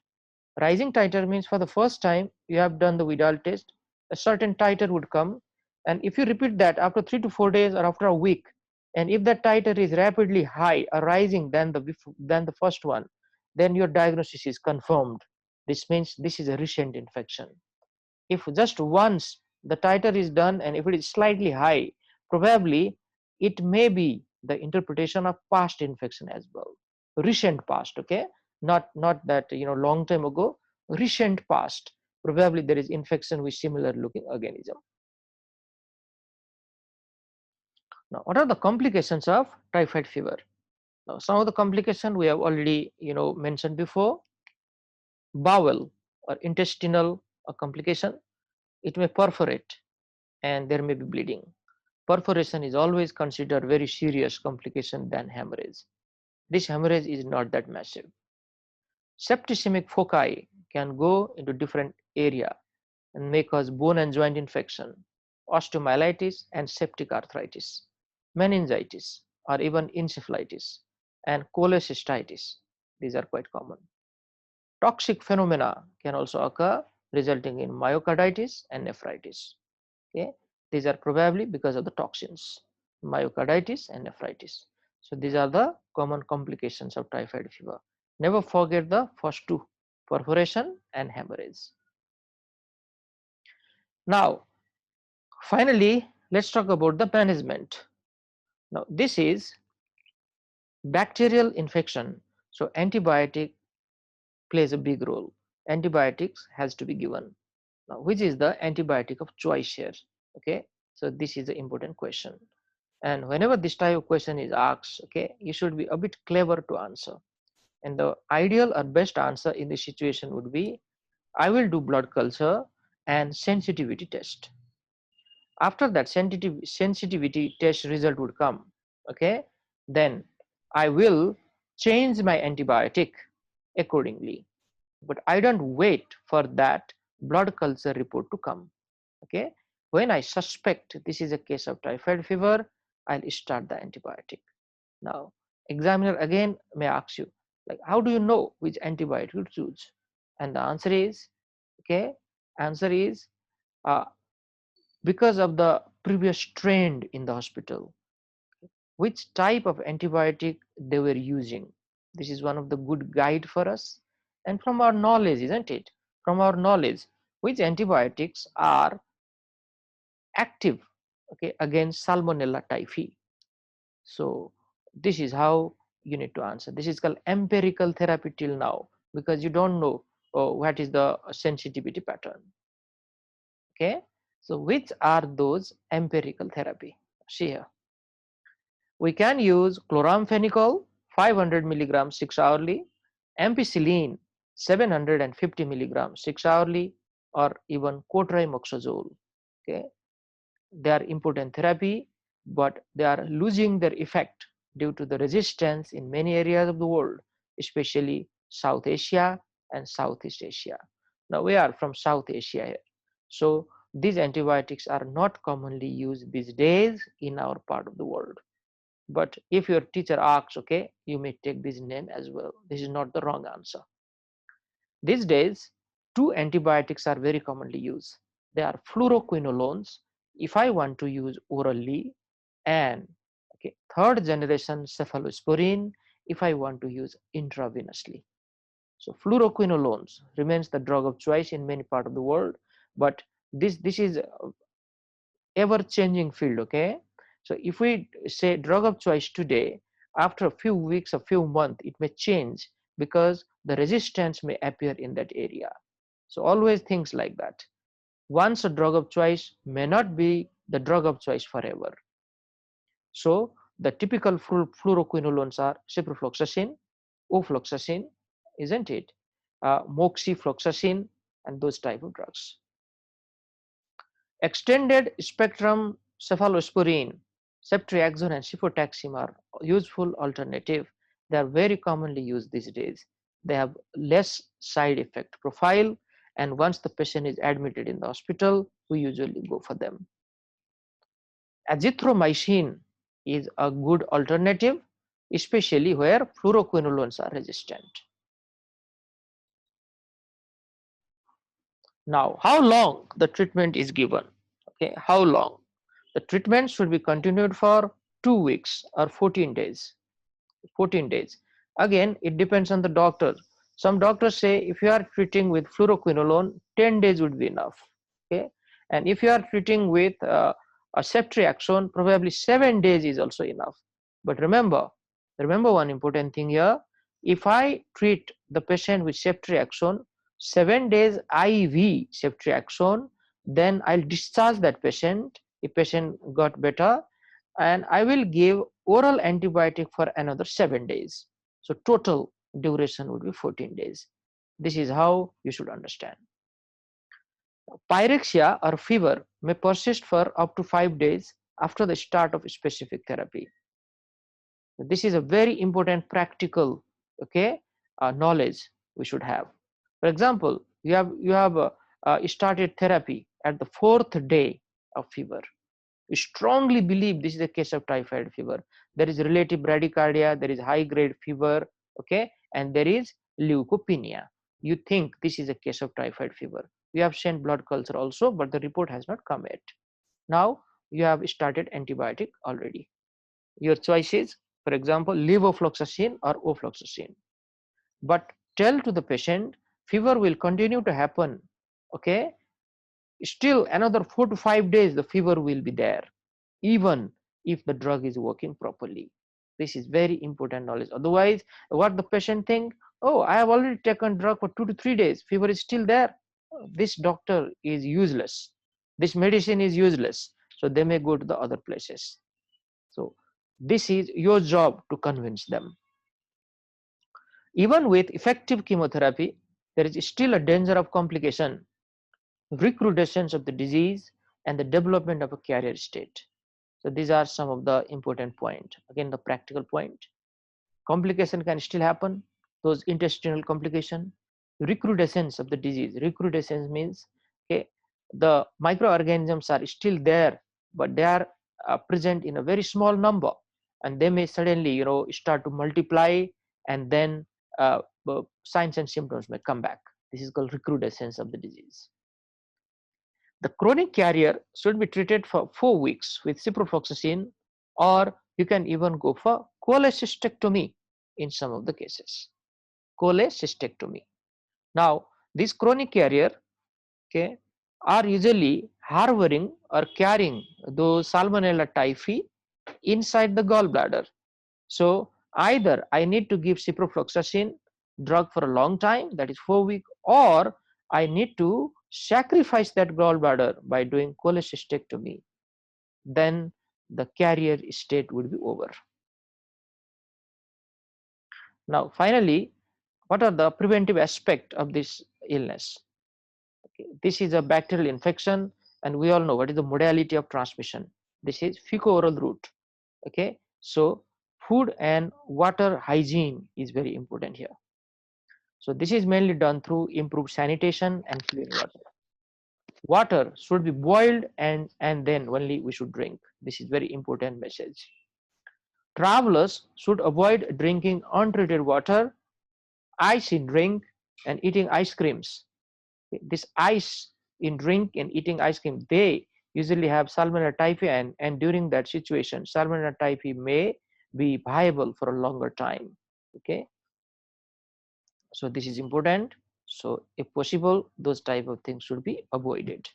Rising titer means for the first time you have done the Vidal test, a certain titer would come, and if you repeat that after 3 to 4 days or after a week, and if that titer is rapidly high or rising than the first one, then your diagnosis is confirmed. This means this is a recent infection. If just once the titer is done and if it is slightly high, probably it may be the interpretation of past infection as well, recent past. Okay, not that long time ago, recent past, probably there is infection with similar looking organism. Now, what are the complications of typhoid fever? Now, some of the complications we have already mentioned before. Bowel or intestinal complication, it may perforate and there may be bleeding. Perforation is always considered very serious complication than hemorrhage. This hemorrhage is not that massive. Septicemic foci can go into different area and may cause bone and joint infection, osteomyelitis and septic arthritis, meningitis or even encephalitis, and cholecystitis. These are quite common. Toxic phenomena can also occur, resulting in myocarditis and nephritis. Okay, these are probably because of the toxins, myocarditis and nephritis. So these are the common complications of typhoid fever. Never forget the first two, perforation and hemorrhage. Now, finally, let's talk about the management. Now, this is bacterial infection. So antibiotic plays a big role. Antibiotics has to be given. Now, which is the antibiotic of choice here? Okay, so this is the important question. And whenever this type of question is asked, okay, you should be a bit clever to answer. And the ideal or best answer in this situation would be, I will do blood culture and sensitivity test. After that sensitivity test result would come, okay, then I will change my antibiotic accordingly. But I don't wait for that blood culture report to come. Okay, when I suspect this is a case of typhoid fever, I'll start the antibiotic. Now, examiner again may ask you, like, how do you know which antibiotic to choose? And the answer is, okay, answer is because of the previous trend in the hospital, which type of antibiotic they were using. This is one of the good guide for us, and from our knowledge, isn't it? From our knowledge, which antibiotics are active, okay, against Salmonella typhi. So this is how you need to answer. This is called empirical therapy till now, because you don't know what is the sensitivity pattern. Okay, so which are those empirical therapy? See here, we can use chloramphenicol 500 milligrams 6 hourly, ampicillin 750 milligrams 6 hourly, or even cotrimoxazole. Okay, they are important therapy, but they are losing their effect due to the resistance in many areas of the world, especially South Asia and Southeast Asia. Now we are from South Asia here, so these antibiotics are not commonly used these days in our part of the world. But if your teacher asks, okay, you may take this name as well. This is not the wrong answer. These days, two antibiotics are very commonly used. They are fluoroquinolones, if I want to use orally, and okay, third generation cephalosporin, if I want to use intravenously. So fluoroquinolones remains the drug of choice in many parts of the world, but this is ever changing field. Okay, so if we say drug of choice today, after a few weeks, a few months, it may change because the resistance may appear in that area. So always things like that. Once a drug of choice may not be the drug of choice forever. So the typical fluoroquinolones are ciprofloxacin, ofloxacin, isn't it? Moxifloxacin, and those type of drugs. Extended spectrum cephalosporin, ceftriaxone and cefotaxime are useful alternative. They are very commonly used these days. They have less side effect profile, and once the patient is admitted in the hospital, we usually go for them. Azithromycin is a good alternative, especially where fluoroquinolones are resistant. Now, how long the treatment is given? Okay, how long? The treatment should be continued for 2 weeks or 14 days. 14 days. Again, it depends on the doctor. Some doctors say if you are treating with fluoroquinolone, 10 days would be enough. Okay, and if you are treating with a ceftriaxone, probably 7 days is also enough. But remember one important thing here: if I treat the patient with ceftriaxone, 7 days IV ceftriaxone, then I'll discharge that patient if patient got better, and I will give oral antibiotic for another 7 days. So total duration would be 14 days. This is how you should understand. Pyrexia or fever may persist for up to 5 days after the start of specific therapy. This is a very important practical, okay, knowledge we should have. For example, you have started therapy at the 4th day of fever. You strongly believe this is a case of typhoid fever. There is relative bradycardia, there is high grade fever, okay, and there is leukopenia. You think this is a case of typhoid fever. You have sent blood culture also, but the report has not come yet. Now you have started antibiotic already. Your choice is, for example, levofloxacin or ofloxacin. But tell to the patient fever will continue to happen, okay, still another 4 to 5 days the fever will be there, even if the drug is working properly. This is very important knowledge. Otherwise, what the patient think, oh, I have already taken drug for 2 to 3 days, fever is still there, this doctor is useless, this medicine is useless, so they may go to the other places. So this is your job to convince them. Even with effective chemotherapy, there is still a danger of complication, recrudescence of the disease, and the development of a carrier state. So these are some of the important points. Again, the practical point. Complication can still happen, those intestinal complication, recrudescence of the disease. Recrudescence means, okay, the microorganisms are still there, but they are present in a very small number, and they may suddenly, start to multiply, and then signs and symptoms may come back. This is called recrudescence of the disease. The chronic carrier should be treated for 4 weeks with ciprofloxacin, or you can even go for cholecystectomy in some of the cases. Cholecystectomy. Now, these chronic carrier, okay, are usually harboring or carrying those Salmonella typhi inside the gallbladder. So either I need to give ciprofloxacin drug for a long time, that is 4 weeks, or I need to sacrifice that gallbladder by doing cholecystectomy. Then the carrier state would be over. Now finally, what are the preventive aspects of this illness? Okay, this is a bacterial infection, and we all know what is the modality of transmission. This is fecal-oral route. Okay, so food and water hygiene is very important here. So this is mainly done through improved sanitation and clean water. Water should be boiled, and then only we should drink. This is very important message. Travelers should avoid drinking untreated water, ice in drink, and eating ice creams. This ice in drink and eating ice cream, they usually have Salmonella typhi, and during that situation, Salmonella typhi may be viable for a longer time. Okay, so this is important. So if possible, those type of things should be avoided.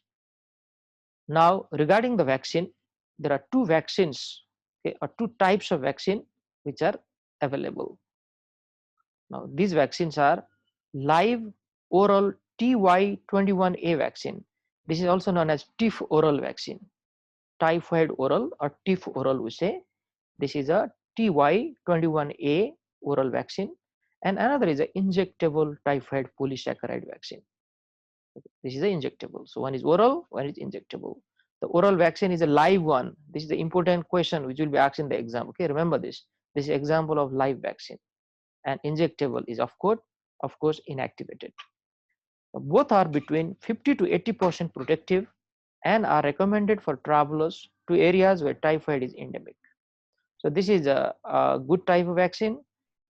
Now regarding the vaccine, there are 2 vaccines, okay, or 2 types of vaccine which are available. Now these vaccines are live oral TY21A vaccine. This is also known as TIF oral vaccine. Typhoid oral or TIF oral we say. This is a TY21A oral vaccine, and another is a injectable typhoid polysaccharide vaccine. This is the injectable. So one is oral, one is injectable. The oral vaccine is a live one. This is the important question which will be asked in the exam. Okay, remember this. This is example of live vaccine. And injectable is of course inactivated. Both are between 50 to 80% protective and are recommended for travelers to areas where typhoid is endemic. So this is a good type of vaccine,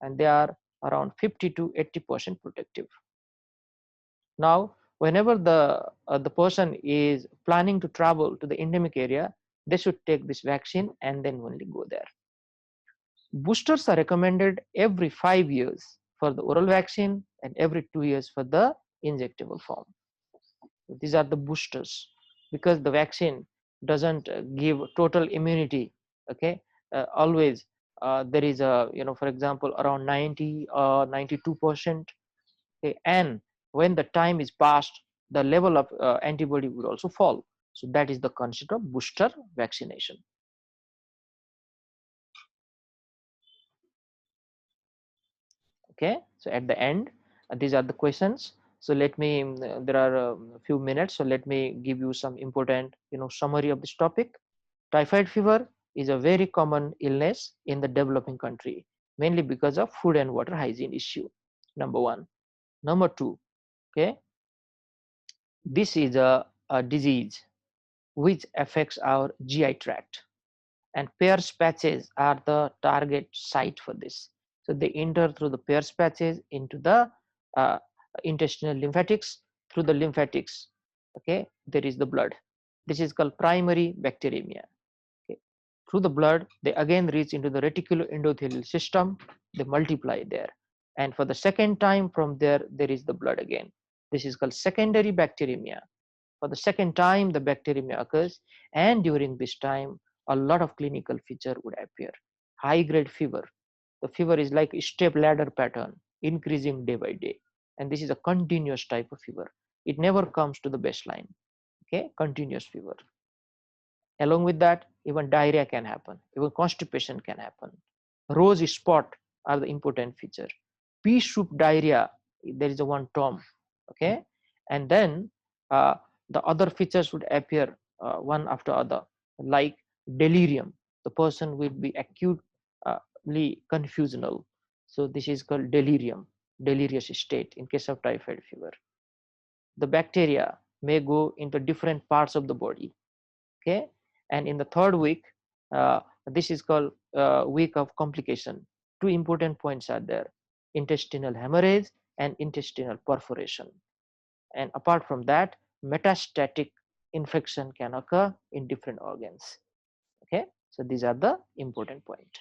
and they are around 50 to 80% protective. Now whenever the person is planning to travel to the endemic area, they should take this vaccine and then only go there. Boosters are recommended every 5 years for the oral vaccine and every 2 years for the injectable form. These are the boosters, because the vaccine doesn't give total immunity. Okay, always there is a, for example, around 90 or 92%. Okay, and when the time is passed, the level of antibody will also fall. So that is the concept of booster vaccination. Okay, so at the end, these are the questions. So let me, there are a few minutes, so let me give you some important, summary of this topic. Typhoid fever is a very common illness in the developing country, mainly because of food and water hygiene issue. Number one. Number two, okay, this is a disease which affects our GI tract, and Peyer's patches are the target site for this. So they enter through the Peyer's patches into the uh, intestinal lymphatics. Through the lymphatics, okay, there is the blood. This is called primary bacteremia. Okay. Through the blood, they again reach into the reticuloendothelial system. They multiply there, and for the second time from there, there is the blood again. This is called secondary bacteremia. For the second time, the bacteremia occurs, and during this time, a lot of clinical feature would appear. High grade fever. The fever is like a step ladder pattern, increasing day by day, and this is a continuous type of fever. It never comes to the baseline. Okay, continuous fever. Along with that, even diarrhea can happen, even constipation can happen. Rose spot are the important feature. Pea soup diarrhea, there is a one term, okay, and then uh, the other features would appear one after other, like delirium. The person will be acutely confusional, so this is called delirium, delirious state in case of typhoid fever. The bacteria may go into different parts of the body, okay, and in the third week, this is called week of complication. Two important points are there: intestinal hemorrhage and intestinal perforation. And apart from that, metastatic infection can occur in different organs. Okay, so these are the important points.